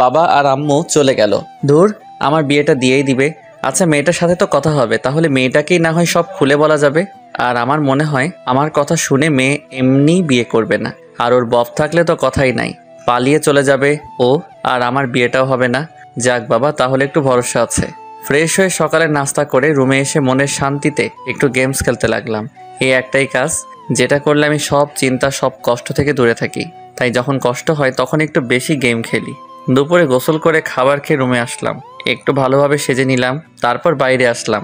বাবা আর আম্মু চলে গেল। ধুর, আমার বিয়েটা দিয়েই দিবে। আচ্ছা, মেয়েটার সাথে তো কথা হবে, তাহলে মেয়েটাকেই না হয় সব খুলে বলা যাবে। আর আমার মনে হয় আমার কথা শুনে মেয়ে এমনি বিয়ে করবে না। আর ওর বফ থাকলে তো কথাই নাই, পালিয়ে চলে যাবে ও, আর আমার বিয়েটাও হবে না। যাক বাবা, তাহলে একটু ভরসা আছে। ফ্রেশ হয়ে সকালে নাস্তা করে রুমে এসে মনের শান্তিতে একটু গেমস খেলতে লাগলাম। এই একটাই কাজ যেটা করলে আমি সব চিন্তা সব কষ্ট থেকে দূরে থাকি। তাই যখন কষ্ট হয় তখন একটু বেশি গেম খেলি। দুপুরে গোসল করে খাবার খেয়ে রুমে আসলাম, একটু ভালোভাবে সেজে নিলাম, তারপর বাইরে আসলাম।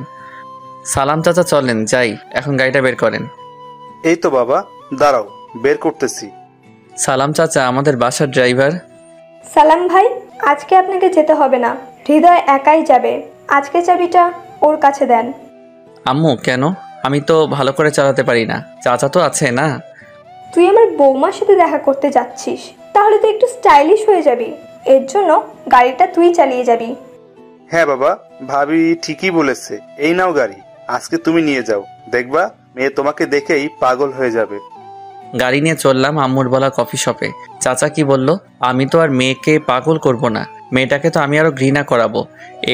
সালাম চাচা, চলেন যাই, এখন গাড়িটা বের করেন। এই তো বাবা, দাঁড়াও, বের করতেছি। সালাম চাচা আমাদের বাসার ড্রাইভার। সালাম ভাই, আজকে আপনাকে যেতে হবে না, হৃদয় একাই যাবে। আজকে চাবিটা ওর কাছে দেন। আম্মু, কেন? আমি তো ভালো করে চালাতে পারি না, চাচা তো আছে না। তুই আমার বৌমার সাথে দেখা করতে যাচ্ছিস, তাহলে তুই একটু স্টাইলিশ হয়ে যাবি। এর জন্য গাড়িটা তুই চালিয়ে যাবি। হ্যাঁ বাবা, ভাবি ঠিকই বলেছে। এই নাও গাড়ি, আজকে তুমি নিয়ে যাও, দেখবা মেয়ে তোমাকে দেখেই পাগল হয়ে যাবে। গাড়ি নিয়ে চললাম আম্মুর বলা কফি শপে। চাচা কি বলল, আমি তো আর মেয়েকে পাগল করব না, মেয়েটাকে তো আমি আরো ঘৃণা করাবো।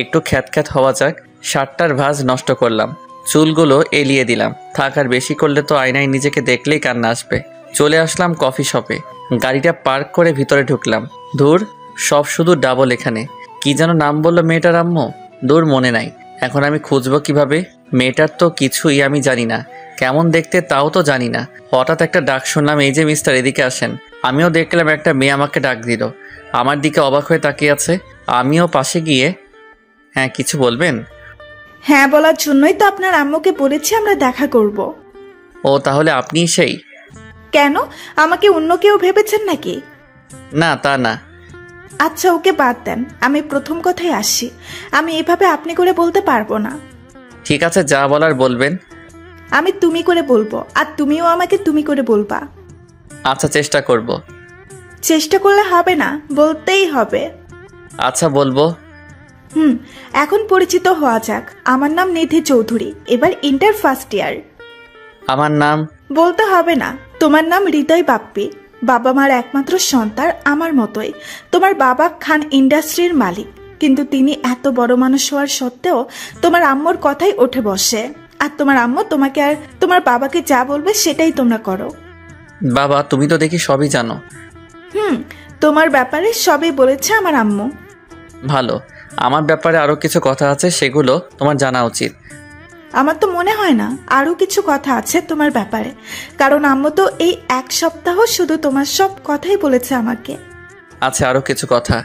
একটু খ্যাত হওয়া যাক। শার্টটার ভাঁজ নষ্ট করলাম, চুলগুলো এলিয়ে দিলাম। থাক, আর বেশি করলে তো আয়নায় নিজেকে দেখলেই কান্না আসবে। চলে আসলাম কফি শপে, গাড়িটা পার্ক করে ভিতরে ঢুকলাম। ধুর, সব শুধু ডাবল। এখানে কি যেন নাম বললো মেয়েটার আম্মু, দূর মনে নাই। এখন আমি খুঁজবো কিভাবে? মেয়েটার তো কিছুই আমি জানি না, কেমন দেখতে তাও তো জানি না। হঠাৎ একটা ডাক শুনলাম, এই যে মিস্টার, এদিকে আসেন। আমিও দেখলাম একটা মেয়ে আমাকে ডাক দিল, আমার দিকে অবাক হয়ে তাকিয়ে আছে। আমিও পাশে গিয়ে, হ্যাঁ কিছু বলবেন? হ্যাঁ বলার জন্যই তো আপনার আম্মুকে বলেছি আমরা দেখা করব। ও, তাহলে আপনিই সেই? কেন, আমাকে অন্য কেউ ভেবেছেন নাকি? না, তা না। আচ্ছা, ওকে বাদ দেন, আমি প্রথম কথায় আসি। আমি এভাবে আপনি করে বলতে পারবো না। ঠিক আছে, যা বলার বলবেন। আমি তুমি করে বলবো, আর তুমিও আমাকে তুমি করে বলবা। আচ্ছা, চেষ্টা করব। চেষ্টা করলে হবে না, বলতেই হবে। আচ্ছা, বলবো। এখন পরিচিত হওয়া যাক। আমার নাম নিধি চৌধুরী, এবার ইন্টার ফার্স্ট ইয়ার। আমার নাম? বলতে হবে না, তোমার নাম হৃদয় বাপ্পি। বাবা মার একমাত্র সন্তান, আমার মতোই। তোমার বাবা খান ইন্ডাস্ট্রির মালিক, কিন্তু তিনি এত বড় মানুষ হওয়ার সত্ত্বেও তোমার আম্মুর কথাই ওঠে বসে। আর তোমার আম্মু তোমাকে আর তোমার বাবাকে যা বলবে সেটাই তোমরা করো। বাবা, তুমি তো দেখি সবই জানো। তোমার ব্যাপারে সবই বলেছে আমার আম্মু। ভালো, আমার ব্যাপারে আরো কিছু কথা আছে, সেগুলো তোমার জানা উচিত। আমার তো মনে হয় না আরো কিছু কথা আছে তোমার ব্যাপারে, কারণ আম্মু তো এই এক সপ্তাহ শুধু তোমার সব কথাই বলেছে আমাকে। আচ্ছা, আরো কিছু কথা।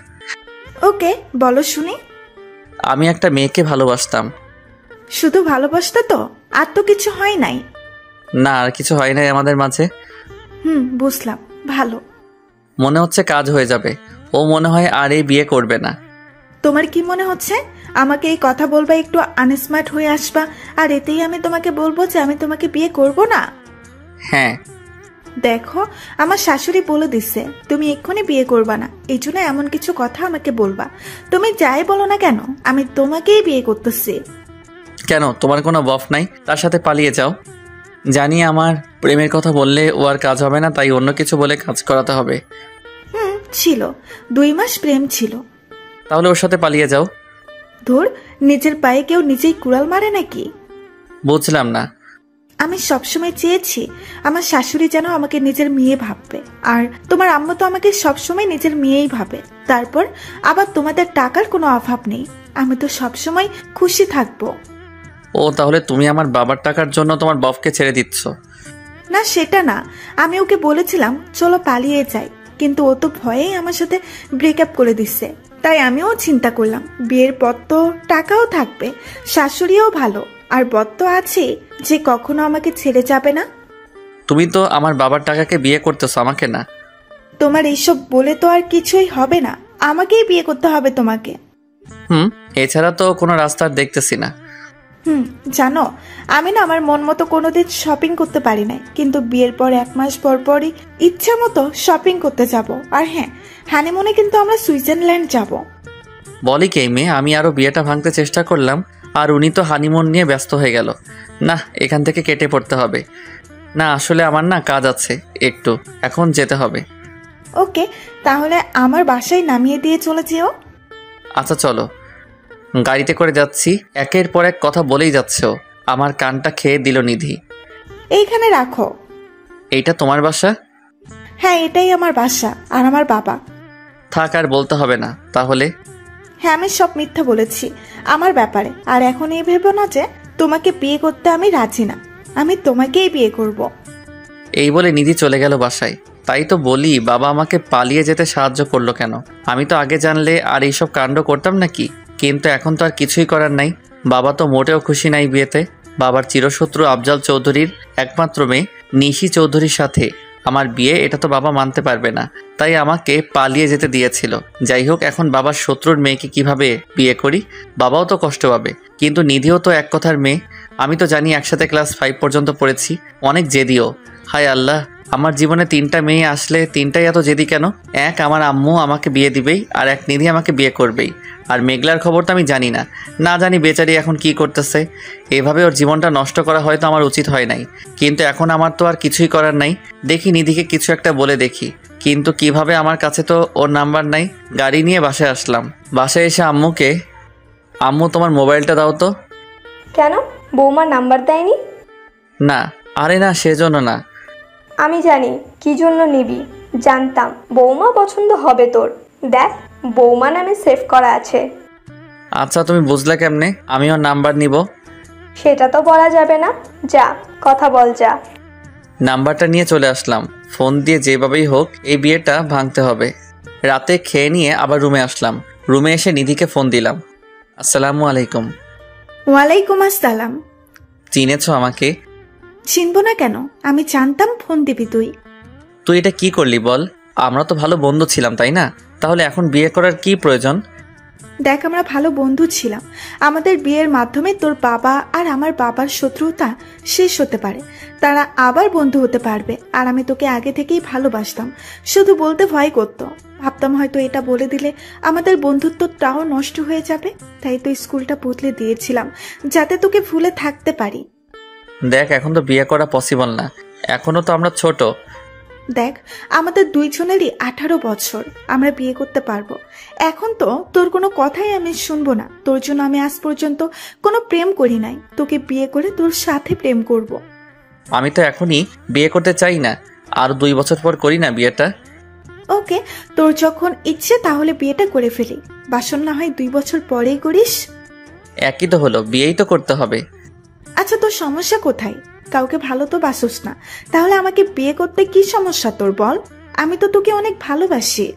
ওকে, বলো শুনি। আমি একটা মেয়েকে ভালোবাসতাম। শুধু ভালোবাসতে তো, আর তো কিছু হয় নাই? না, আর কিছু হয় নাই আমাদের মাঝে। বুঝলাম, ভালো। মনে হচ্ছে কাজ হয়ে যাবে। ও মনে হয় আর এই বিয়ে করবে না। তোমার কি মনে হচ্ছে আমাকে এই কথা বলবা, একটু আনস্মার্ট হয়ে আসবা, আর এতেই আমি তোমাকে বলবো যে আমি তোমাকে বিয়ে করব না? হ্যাঁ। দেখো, আমার শাশুড়ি বলে দিচ্ছে তুমি এক্ষুনি বিয়ে করবা না, এই জন্য এমন কিছু কথা আমাকে বলবা। তুমি যাই বলো না কেন, আমি তোমাকেই বিয়ে করতেছি। কেন, তোমার কোনো বফ নাই? তার সাথে পালিয়ে যাও। জানি আমার প্রেমের কথা বললে ও আর কাজ হবে না, তাই অন্য কিছু বলে কাজ করাতে হবে। ছিল 2 মাস প্রেম ছিল। তাহলে ওর সাথে পালিয়ে যাও। ধুর, নিজের পায়ে কেউ নিজেই কুড়াল মারে নাকি? বুঝলাম না। আমি সবসময় চেয়েছি আমার শাশুড়ি যেন আমাকে নিজের মেয়ে ভাববে, আর তোমার আম্মু তো আমাকে সবসময় নিজের মেয়েই ভাবে। তারপর আবার তোমাদের টাকার কোনো অভাব নেই, আমি তো সবসময় খুশি থাকবো। ও, তাহলে তুমি আমার বাবার টাকার জন্য তোমার বফকে ছেড়ে দিচ্ছ? না, সেটা না, আমি ওকে বলেছিলাম চলো পালিয়ে যাই, কিন্তু ও তো ভয়েই আমার সাথে ব্রেকআপ করে দিচ্ছে। তাই আমিও চিন্তা করলাম বিয়ের পর তো টাকাও থাকবে, শাশুড়িও ভালো, আর বর তো আছে যে কখনো আমাকে ছেড়ে যাবে না। তুমি তো আমার বাবার টাকাকে বিয়ে করতেছো, আমাকে না। তোমার এইসব বলে তো আর কিছুই হবে না, আমাকেই বিয়ে করতে হবে তোমাকে। এছাড়া তো কোনো রাস্তা আর দেখতেছি না। জানো, আমি না আমার মন মতো কোনোদিন শপিং করতে পারি নাই, কিন্তু বিয়ের পর 1 মাস পর পরই ইচ্ছা মতো শপিং করতে যাব। আর হ্যাঁ, হানিমুনে কিন্তু আমরা সুইজারল্যান্ড যাব। বলি কে মেয়ে, আমি আরো বিয়েটা ভাঙতে চেষ্টা করলাম আর উনি তো হানিমুন নিয়ে ব্যস্ত হয়ে গেল। না, এখান থেকে কেটে পড়তে হবে। না আসলে আমার না কাজ আছে একটু, এখন যেতে হবে। ওকে, তাহলে আমার বাসায় নামিয়ে দিয়ে চলে যেও। আচ্ছা চলো। গাড়িতে করে যাচ্ছি, একের পর এক কথা বলেই যাচ্ছে ও। আমার কানটা খেয়ে দিল নিধি। এইখানে রাখো। এইটা তোমার বাসা? হ্যাঁ, এটাই আমার বাসা আর আমার বাবা। থাক, আর বলতে হবে না তাহলে। হ্যাঁ, আমি সব মিথ্যা বলেছি আমার ব্যাপারে। আর এখন এই ভেবো না যে তোমাকে বিয়ে করতে আমি রাজি না, আমি তোমাকেই বিয়ে করব। এই বলে নিধি চলে গেল বাসায়। তাই তো বলি, বাবা আমাকে পালিয়ে যেতে সাহায্য করলো কেন? আমি তো আগে জানলে আর এইসব কাণ্ড করতাম নাকি? কিন্তু এখন তো আর কিছুই করার নাই। বাবা তো মোটেও খুশি নাই বিয়েতে। বাবার চিরশত্রু আফজাল চৌধুরীর একমাত্র মেয়ে নিশি চৌধুরীর সাথে আমার বিয়ে, এটা তো বাবা মানতে পারবে না। তাই আমাকে পালিয়ে যেতে দিয়েছিল। যাই হোক, এখন বাবার শত্রুর মেয়েকে কিভাবে বিয়ে করি? বাবাও তো কষ্ট পাবে, কিন্তু নিধিও তো এক কথার মেয়ে। আমি তো জানি একসাথে ক্লাস 5 পর্যন্ত পড়েছি। অনেক জেদিও। হায় আল্লাহ, আমার জীবনে 3টা মেয়ে আসলে 3টাই এত জেদি কেন? এক আমার আম্মু আমাকে বিয়ে দিবেই, আর এক নিধি আমাকে বিয়ে করবেই। আর মেঘলার খবর তো আমি জানি না। না জানি বেচারি এখন কি করতেছে। এভাবে ওর জীবনটা নষ্ট করা হয়তো আমার উচিত হয় নাই, কিন্তু এখন আমার তো আর কিছুই করার নাই। দেখি নিধিকে কিছু একটা বলে দেখি, কিন্তু কিভাবে? আমার কাছে তো ওর নাম্বার নাই। গাড়ি নিয়ে বাসায় আসলাম। বাসায় এসে আম্মুকে, আম্মু তোমার মোবাইলটা দাও তো। কেন, বৌমা নাম্বার দেয়নি? না, আরে না, সেজন্য না। আমি জানি কি জন্য নিবি, জানতাম বৌমা পছন্দ হবে তোর। দেখ, বৌমা নামে সেভ করা আছে। আচ্ছা, তুমি বুঝলে কেমনে আমি ওর নাম্বার নিব? সেটা তো বলা যাবে না। যা, কথা বল যা। নাম্বারটা নিয়ে চলে আসলাম। ফোন দিয়ে যেভাবেই হোক এই বিয়েটা ভাঙতে হবে। রাতে খেয়ে নিয়ে আবার রুমে আসলাম। রুমে এসে নিধিকে ফোন দিলাম। আসসালামু আলাইকুম। ওয়ালাইকুম আসসালাম। চিনেছো আমাকে? চিনবো না কেন, আমি জানতাম ফোন দিবি তুই। তুই এটা কি করলি বল? আমরা তো ভালো বন্ধু ছিলাম, তাই না? তাহলে এখন বিয়ে করার কি প্রয়োজন? দেখ, আমরা ভালো বন্ধু ছিলাম। আমাদের বিয়ের মাধ্যমে তোর বাবা আর আমার বাবার শত্রুতা শেষ হতে পারে, তারা আবার বন্ধু হতে পারবে। আর আমি তোকে আগে থেকেই ভালোবাসতাম, শুধু বলতে ভয় করতো। ভাবতাম হয়তো এটা বলে দিলে আমাদের বন্ধুত্বটাও নষ্ট হয়ে যাবে, তাই তো স্কুলটা বদলে দিয়েছিলাম যাতে তোকে ভুলে থাকতে পারি। দেখ, এখন তো বিয়ে করা পসিবল না, এখনো তো আমরা ছোট। দেখ, আমাদের দুইজনেরই 18 বছর, আমরা বিয়ে করতে পারবো। এখন তো তোর কোনো কথাই আমি শুনবো না। তোর জন্য আমি আজ পর্যন্ত কোনো প্রেম করি নাই, তোকে বিয়ে করে তোর সাথে প্রেম করব। আমি তো এখনই বিয়ে করতে চাই না, আর 2 বছর পর করি না বিয়েটা। ওকে, তোর যখন ইচ্ছে তাহলে বিয়েটা করে ফেলি। বাসন না হয় 2 বছর পরেই করিস। একই তো হলো, বিয়েই তো করতে হবে। আচ্ছা, তোর সমস্যা কোথায়? কাউকে ভালো তো বাসোস না, তাহলে আমাকে বিয়ে করতে কি সমস্যা তোর বল? আমি তো তোকে অনেক ভালোবাসি।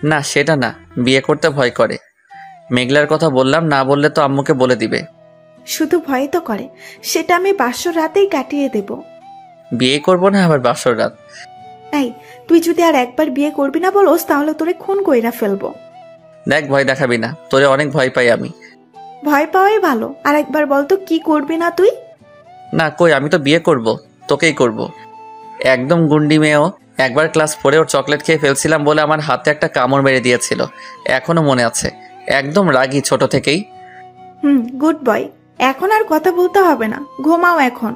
না, সেটা না, বিয়ে করতে ভয় করে। মেঘলার কথা বললাম, না বললে তো আম্মুকে বলে দিবে। শুধু ভয় তো করে, সেটা আমি বাসর রাতেই কাটিয়ে দেব। বিয়ে করব না আবার বাসর রাত? এই, তুই যদি আর একবার বিয়ে করবি না বলোস তাহলে তোরে খুন কইরা ফেলবো। দেখ, ভয় দেখাবি না, তোরে অনেক ভয় পাই আমি। ভয় পাওয়াই ভালো। আর একবার বলতো কি করবি না তুই? না কই, আমি তো বিয়ে করব, তোকেই করব। একদম গুন্ডি মেয়েও। একবার ক্লাস 4 ওর চকলেট খেয়ে ফেলছিলাম বলে আমার হাতে একটা কামড় মেরে দিয়েছিল, এখনো মনে আছে। একদম রাগী ছোট থেকেই। Good boy. এখন আর কথা বলতে হবে না, ঘুমাও এখন।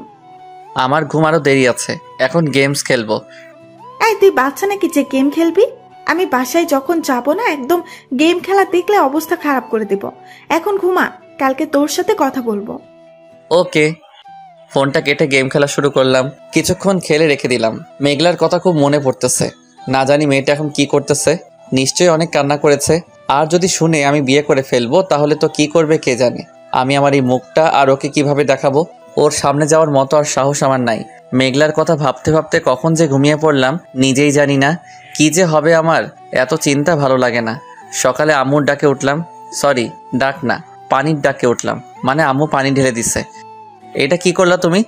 আমার ঘুম আরো দেরি আছে, এখন গেমস খেলবো। এই, তুই বাচ্চা নাকি যে গেম খেলবি? আমি বাসায় যখন যাব না, একদম গেম খেলা দেখলে অবস্থা খারাপ করে দেব। এখন ঘুমা, কালকে তোর সাথে কথা বলবো। ওকে। ফোনটা কেটে গেম খেলা শুরু করলাম। কিছুক্ষণ খেলে রেখে দিলাম। মেঘলার কথা খুব মনে পড়তেছে। না জানি মেয়েটা এখন কি করতেছে, নিশ্চয়ই অনেক কান্না করেছে। আর যদি শুনে আমি বিয়ে করে ফেলবো তাহলে তো কি করবে কে জানে। আমি আমার এই মুখটা আর ওকে কিভাবে দেখাবো? ওর সামনে যাওয়ার মতো আর সাহস আমার নাই। মেঘলার কথা ভাবতে ভাবতে কখন যে ঘুমিয়ে পড়লাম নিজেই জানি না। কি যে হবে আমার, এত চিন্তা ভালো লাগে না। সকালে আম্মুর ডাকে উঠলাম, সরি ডাক না, পানির ডাকে উঠলাম, মানে আম্মু পানি ঢেলে দিছে। এটা কি করলা তুমি?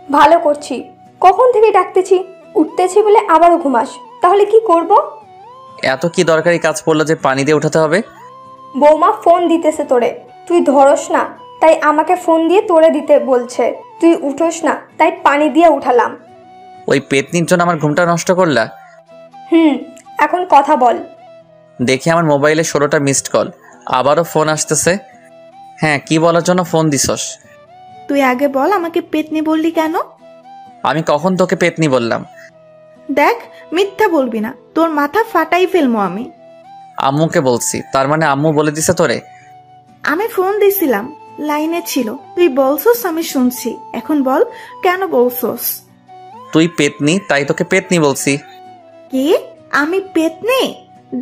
ভালো করছি, কখন থেকে ডাকতেছি, উঠতেছি বলে আবারও ঘুমাস। তাহলে কি করব? এত কি দরকারি কাজ পড়লো যে পানি দিয়ে উঠাতে হবে? বৌমা ফোন দিতেছে তোরে, তুই ধরস না, তাই আমাকে ফোন দিয়ে তোরে দিতে বলছে। তুই উঠোস না, তাই পানি দিয়ে উঠালাম। ওই পেতনির জন্য আমার ঘুমটা নষ্ট করলা? এখন কথা বল। দেখি আমার মোবাইলে 16টা মিসড কল, আবারও ফোন আসতেছে। হ্যাঁ, কি বলার জন্য ফোন দিছস? তুই আগে বল, আমাকে পেতনি বললি কেন? আমি কখন তোকে পেতনি বললাম? দেখ, মিথ্যা বলবি না, তোর মাথা ফাটাই ফেলবো আমি। আম্মুকে বলছি, তার মানে আম্মু বলে দিছে তোরে? আমি ফোন দিছিলাম, লাইনে ছিল, তুই বলছস, আমি শুনছি। এখন বল, কেন বলছস? তুই পেতনি, তাই তোকে পেতনি বলছি। কি? আমি পেতনি?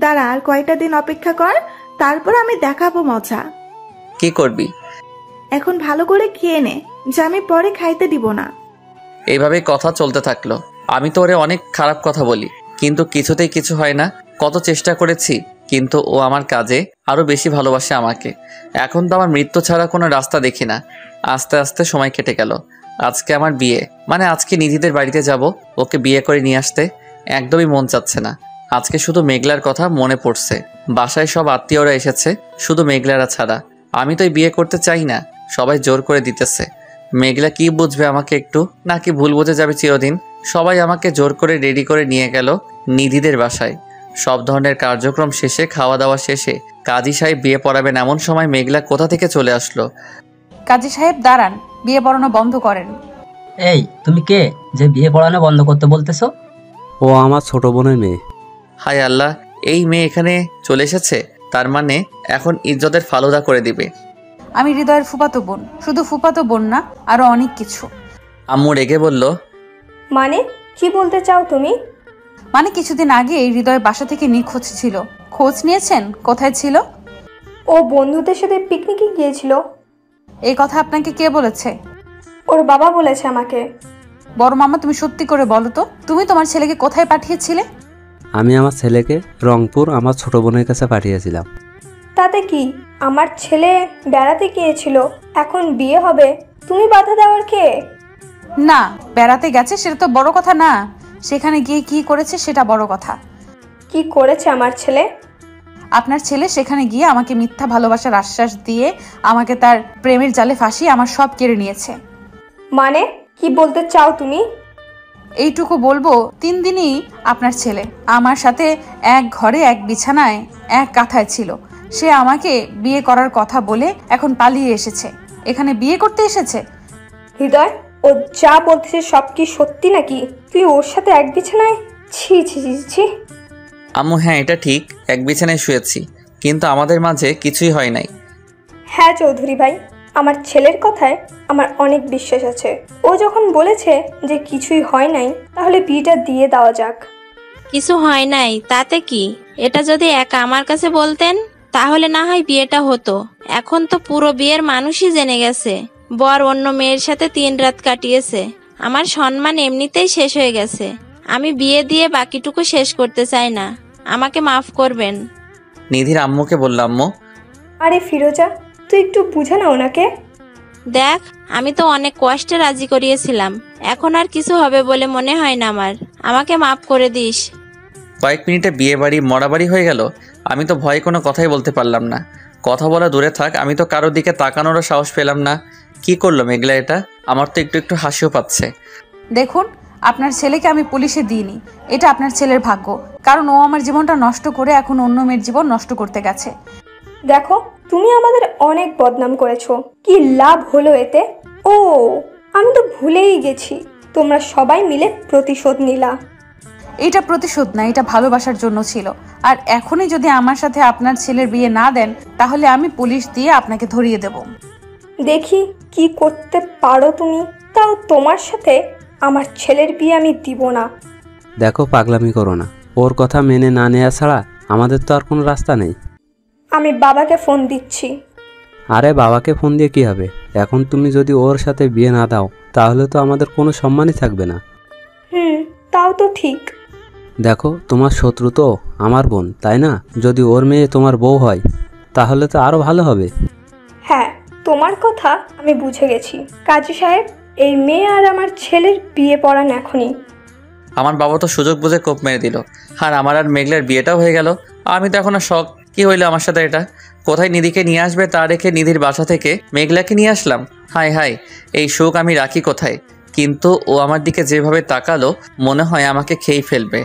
দাঁড়া, আর কয়টা দিন অপেক্ষা কর, তারপর আমি দেখাবো মজা। কি করবি? এখন ভালো করে খেয়ে নে, যে আমি পরে খাইতে দিব না। এইভাবেই কথা চলতে থাকলো। আমি তো ওরে অনেক খারাপ কথা বলি, কিন্তু কিছুতেই কিছু হয় না। কত চেষ্টা করেছি, কিন্তু ও আমার কাজে আরো বেশি ভালোবাসে আমাকে। এখন তো আমার মৃত্যু ছাড়া কোনো রাস্তা দেখি না। আস্তে আস্তে সময় কেটে গেল। আজকে আমার বিয়ে, মানে আজকে নিধিদের বাড়িতে যাব ওকে বিয়ে করে নিয়ে আসতে। একদমই মন চাচ্ছে না। আজকে শুধু মেঘলার কথা মনে পড়ছে। বাসায় সব আত্মীয়রা এসেছে, শুধু মেঘলারা ছাড়া। আমি তো বিয়ে করতে চাই না, সবাই জোর করে দিতেছে। মেঘলা কি বুঝবে আমাকে একটু, নাকি ভুল বুঝে যাবে চিরদিন? সবাই আমাকে জোর করে রেডি করে নিয়ে গেল নিধিদের বাসায়। সব ধরনের কার্যক্রম শেষে, খাওয়া দাওয়া শেষে কাজী সাহেব বিয়ে পড়াবেন এমন সময় মেঘলা কোথা থেকে চলে আসলো। কাজী সাহেব দাঁড়ান, বিয়ে পড়ানো বন্ধ করেন। এই, তুমি কে যে বিয়ে পড়ানো বন্ধ করতে বলতেছো? ও আমার ছোট বোনের মেয়ে। হায় আল্লাহ, এই মেয়ে এখানে চলে এসেছে, তার মানে এখন ইজ্জতের ফালুদা করে দিবে। আমি হৃদয়ের ফুফাতো বোন, শুধু ফুফাতো বোন না, আরো অনেক কিছু। আম্মু রেগে বলল, মানে কি বলতে চাও তুমি? মানে কিছুদিন আগে এই হৃদয় বাসা থেকে নিখোঁজ ছিল। খোঁজ নিয়েছেন কোথায় ছিল? ও বন্ধুদের সাথে পিকনিকে গিয়েছিল। এই কথা আপনাকে কে বলেছে? ওর বাবা বলেছে আমাকে। বড় মামা, তুমি সত্যি করে বলো তো, তুমি তোমার ছেলেকে কোথায় পাঠিয়েছিলে? আমি আমার ছেলেকে রংপুর আমার ছোট বোনের কাছে পাঠিয়েছিলাম। তাতে কি, আমার ছেলে বেড়াতে গিয়েছিল, এখন বিয়ে হবে, তুমি বাধা দেওয়ার কে? না, বেড়াতে গেছে সেটা তো বড় কথা না, সেখানে গিয়ে কি করেছে সেটা বড় কথা। কি করেছে আমার ছেলে? আপনার ছেলে সেখানে গিয়ে আমাকে মিথ্যা ভালোবাসার আশ্বাস দিয়ে আমাকে তার প্রেমের জালে ফাঁসিয়ে আমার সব কেড়ে নিয়েছে। মানে কি বলতে চাও তুমি? এইটুকু বলবো, 3 দিনই আপনার ছেলে আমার সাথে এক ঘরে, এক বিছানায়, এক কাঁথায় ছিল। সে আমাকে বিয়ে করার কথা বলে এখন পালিয়ে এসেছে, এখানে বিয়ে করতে এসেছে। হৃদয়, ও যা বলতেছে সব কি সত্যি নাকি? তুই ওর সাথে এক বিছানায়? ছি ছি ছি ছি। আম্মু, হ্যাঁ এটা ঠিক, এক বিছানায় শুয়েছি, কিন্তু আমাদের মাঝে কিছুই হয় নাই। হ্যাঁ চৌধুরী ভাই, আমার ছেলের কথায় আমার অনেক বিশ্বাস আছে। ও যখন বলেছে যে কিছুই হয় নাই, তাহলে বিয়েটা দিয়ে দেওয়া যাক। কিছু হয় নাই তাতে কি? এটা যদি একা আমার কাছে বলতেন তাহলে না হয় বিয়েটা হতো। এখন তো পুরো বিয়ের মানুষই জেনে গেছে বর অন্য মেয়ের সাথে 3 রাত কাটিয়েছে। আমার সম্মান এমনিতেই শেষ হয়ে গেছে। আমি বিয়ে দিয়ে বাকিটুকু শেষ করতে চাই না, আমাকে মাফ করবেন। নিধির আম্মুকে বললাম, আম্মু। আরে ফিরোজা, তুই একটু বুঝা না ওনাকে। দেখ, আমি তো অনেক কষ্টে রাজি করিয়েছিলাম, এখন আর কিছু হবে বলে মনে হয় না আমার। আমাকে মাফ করে দিস। কয়েক মিনিটে বিয়ে বাড়ি মরা বাড়ি হয়ে গেল। আমি তো ভয়ে কোনো কথাই বলতে পারলাম না। কথা বলা দূরে থাক, আমি তো কারোর দিকে তাকানোরও সাহস পেলাম না। কি করলো মেঘলা এটা? আমার তো একটু একটু হাসিও পাচ্ছে। দেখুন, আপনার ছেলেকে আমি পুলিশে দিইনি, এটা আপনার ছেলের ভাগ্য, কারণ ও আমার জীবনটা নষ্ট করে এখন অন্য মেয়ের জীবন নষ্ট করতে গেছে। দেখো, তুমি আমাদের অনেক বদনাম করেছো, কি লাভ হলো এতে? ও, আমি তো ভুলেই গেছি, তোমরা সবাই মিলে প্রতিশোধ নিলা। এটা প্রতিশোধ না, এটা ভালোবাসার জন্য ছিল। আর এখনই যদি আমার সাথে আপনার ছেলের বিয়ে না দেন, তাহলে আমি পুলিশ দিয়ে আপনাকে ধরিয়ে দেব। দেখি কি করতে পারো তুমি। তাও তোমার সাথে আমার ছেলের বিয়ে আমি দিব না। দেখো, পাগলামি করো না। ওর কথা মেনে না নেওয়া ছাড়া আমাদের তো আর কোনো রাস্তা নেই। আমি বাবাকে ফোন দিচ্ছি। আরে বাবাকে ফোন দিয়ে কি হবে? এখন তুমি যদি ওর সাথে বিয়ে না দাও, তাহলে তো আমাদের কোনো সম্মানই থাকবে না। তাও তো ঠিক। দেখো, তোমার শত্রু তো আমার বোন, তাই না? যদি ওর মেয়ে তোমার বউ হয়, তাহলে তো আরো ভালো হবে। হ্যাঁ, তোমার কথা আমি বুঝে গেছি। কাজী সাহেব, এই মেয়ে আর আমার ছেলের বিয়ে পড়ান এখনই। আমার বাবা তো সুযোগ বুঝে কোপ মেরে দিল, আর আমার আর মেঘলার বিয়েটাও হয়ে গেল। আমি তো এখন আর শখ, কি হইলো আমার সাথে এটা? কোথায় নিধিকে নিয়ে আসবে তা রেখে নিধির বাসা থেকে মেঘলাকে নিয়ে আসলাম। হাই হাই, এই সুখ আমি রাখি কোথায়? কিন্তু ও আমার দিকে যেভাবে তাকালো মনে হয় আমাকে খেয়ে ফেলবে।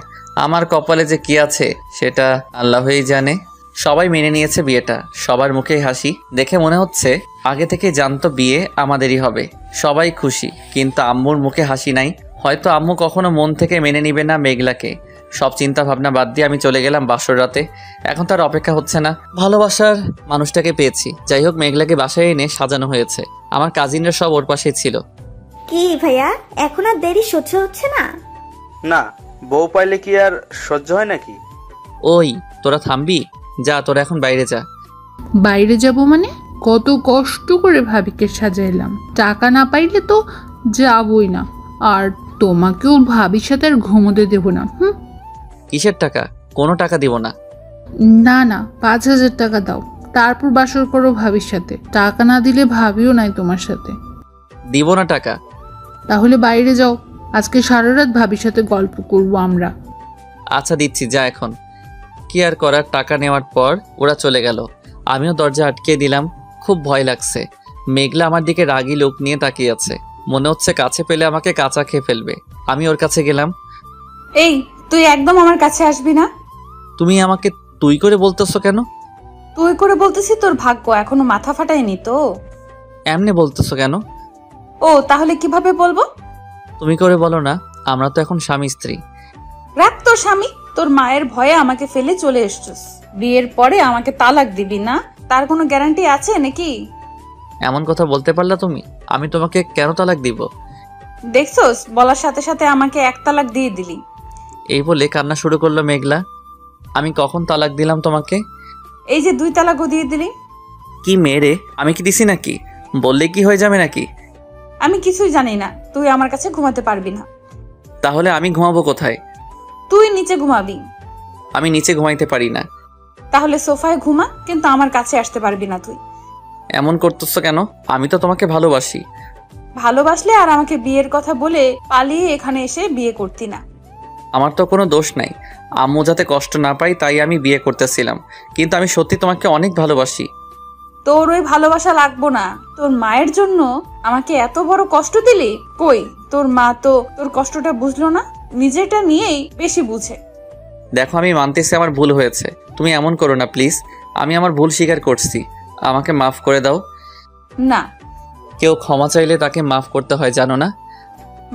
আমার কপালে যে কি আছে সেটা আল্লাহই জানে। সবাই মেনে নিয়েছে বিয়েটা, সবার মুখেই হাসি দেখে মনে হচ্ছে আগে থেকে জানতো বিয়ে আমাদেরই হবে। সবাই খুশি, কিন্তু আম্মুর মুখে হাসি নাই। হয়তো আম্মু কখনো মন থেকে মেনে নিবে না মেঘলাকে। সব চিন্তা ভাবনা বাদ দিয়ে আমি চলে গেলাম বাসর রাতে। এখন তার অপেক্ষা হচ্ছে না, ভালোবাসার মানুষটাকে পেয়েছি। যাই হোক, মেঘলাকে বাসায় এনে সাজানো হয়েছে। আমার কাজিনরা সব ওর পাশেই ছিল। কি ভাইয়া, এখন আর দেরি সহ্য হচ্ছে না? না, বউ পাইলে কি আর সহ্য হয় নাকি? ওই তোরা থামবি? যা, তোরা এখন বাইরে যা। বাইরে যাব মানে? কত কষ্ট করে ভাবিকে সাজাইলাম, টাকা না পাইলে তো যাবই না। আর তোমাকেও ভাবির সাথে আর ঘুমোতে দেবো না। কিসের টাকা? কোনো টাকা দিব না। না না, 5,000 টাকা দাও, তারপর বাসর করো ভাবির সাথে। টাকা না দিলে ভাবিও নাই তোমার সাথে। দিব না টাকা। তাহলে বাইরে যাও, আজকে সারা রাত ভাবির সাথে গল্প করবো আমরা। আচ্ছা দিচ্ছি, যা এখন। কি আর করার, টাকা নেওয়ার পর ওরা চলে গেল। আমিও দরজা আটকে দিলাম। খুব ভয় লাগছে। মেঘলা আমার দিকে রাগী লোক নিয়ে তাকিয়ে আছে, মনে হচ্ছে কাছে পেলে আমাকে কাঁচা খেয়ে ফেলবে। আমি ওর কাছে গেলাম। এই, তুই একদম আমার কাছে আসবি না। তুমি আমাকে তুই করে বলতেছো কেন? তুই করে বলতেছি, তোর ভাগ্য এখনো মাথা ফাটায়নি তো। এমনি বলতেছো কেন? ও, তাহলে কিভাবে বলবো? তুমি করে বলো না, আমরা তো এখন স্বামী স্ত্রী। রাখ তোর স্বামী, তোর মায়ের ভয়ে আমাকে ফেলে চলে এসছিস। বিয়ের পরে আমাকে তালাক দিবি না, তার কোনো গ্যারান্টি আছে নাকি? এমন কথা বলতে পারলা তুমি? আমি তোমাকে কেন তালাক দিব? দেখছস, বলার সাথে সাথে আমাকে 1 তালাক দিয়ে দিলি। এই বলে কান্না শুরু করলো মেঘলা। আমি কখন তালাক দিলাম তোমাকে? এই যে 2 তালাকও দিয়ে দিলি। কি মেরে, আমি কি দিছি নাকি? বললে কি হয়ে যাবে নাকি? আমি কিছুই জানি না, তুই আমার কাছে ঘুমাতে পারবি না। তাহলে আমি ঘুমাবো কোথায়? তুই নিচে ঘুমাবি। আমি নিচে ঘুমাইতে পারি না। তাহলে সোফায় ঘুমা, কিন্তু আমার কাছে আসতে পারবি না তুই। এমন করতেছো কেন? আমি তো তোমাকে ভালোবাসি। ভালোবাসলে আর আমাকে বিয়ের কথা বলে পালিয়ে এখানে এসে বিয়ে করতি না। আমার তো কোনো দোষ নাই। আম্মু যাতে কষ্ট না পাই তাই আমি বিয়ে করতেছিলাম, কিন্তু আমি সত্যি তোমাকে অনেক ভালোবাসি। তোর ওই ভালোবাসা লাগবো না। তোর মায়ের জন্য আমাকে এত বড় কষ্ট দিলি। কই, তোর মা তো তোর কষ্টটা বুঝলো না, নিজেটা নিয়েই বেশি বুঝে। দেখো, আমি মানতেছি আমার ভুল হয়েছে। তুমি এমন করো না প্লিজ। আমি আমার ভুল স্বীকার করছি, আমাকে মাফ করে দাও। না, কেউ ক্ষমা চাইলে তাকে মাফ করতে হয়, জানো না?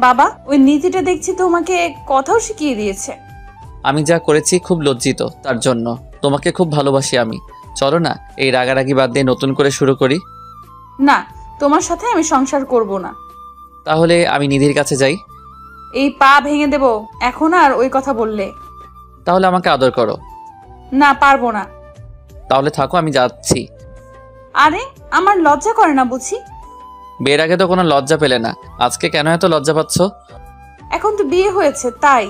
বাবা, ওই নীতিটা দেখছি তোমাকে কথাও শিখিয়ে দিয়েছে। আমি যা করেছি খুব লজ্জিত তার জন্য। তোমাকে খুব ভালোবাসি আমি। চলো না, এই রাগারাগি বাদ দিয়ে নতুন করে শুরু করি। না, তোমার সাথে আমি সংসার করব না। তাহলে আমি নিধির কাছে যাই। এই পা ভেঙে দেব এখন আর ওই কথা বললে। তাহলে আমাকে আদর করো। না, পারবো না। তাহলে থাকো, আমি যাচ্ছি। আরে, আমার লজ্জা করে না বুঝি? বিয়ের আগে তো কোনো লজ্জা পেলে না, আজকে কেন এত লজ্জা পাচ্ছ? এখন তো বিয়ে হয়েছে তাই।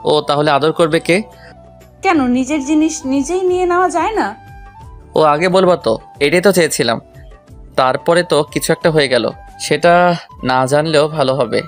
ও, তাহলে আদর করবে কে? কেন, নিজের জিনিস নিজেই নিয়ে নেওয়া যায় না? ও, আগে বলবা তো, এটাই তো চেয়েছিলাম। তারপরে তো কিছু একটা হয়ে গেল, সেটা না জানলেও ভালো হবে।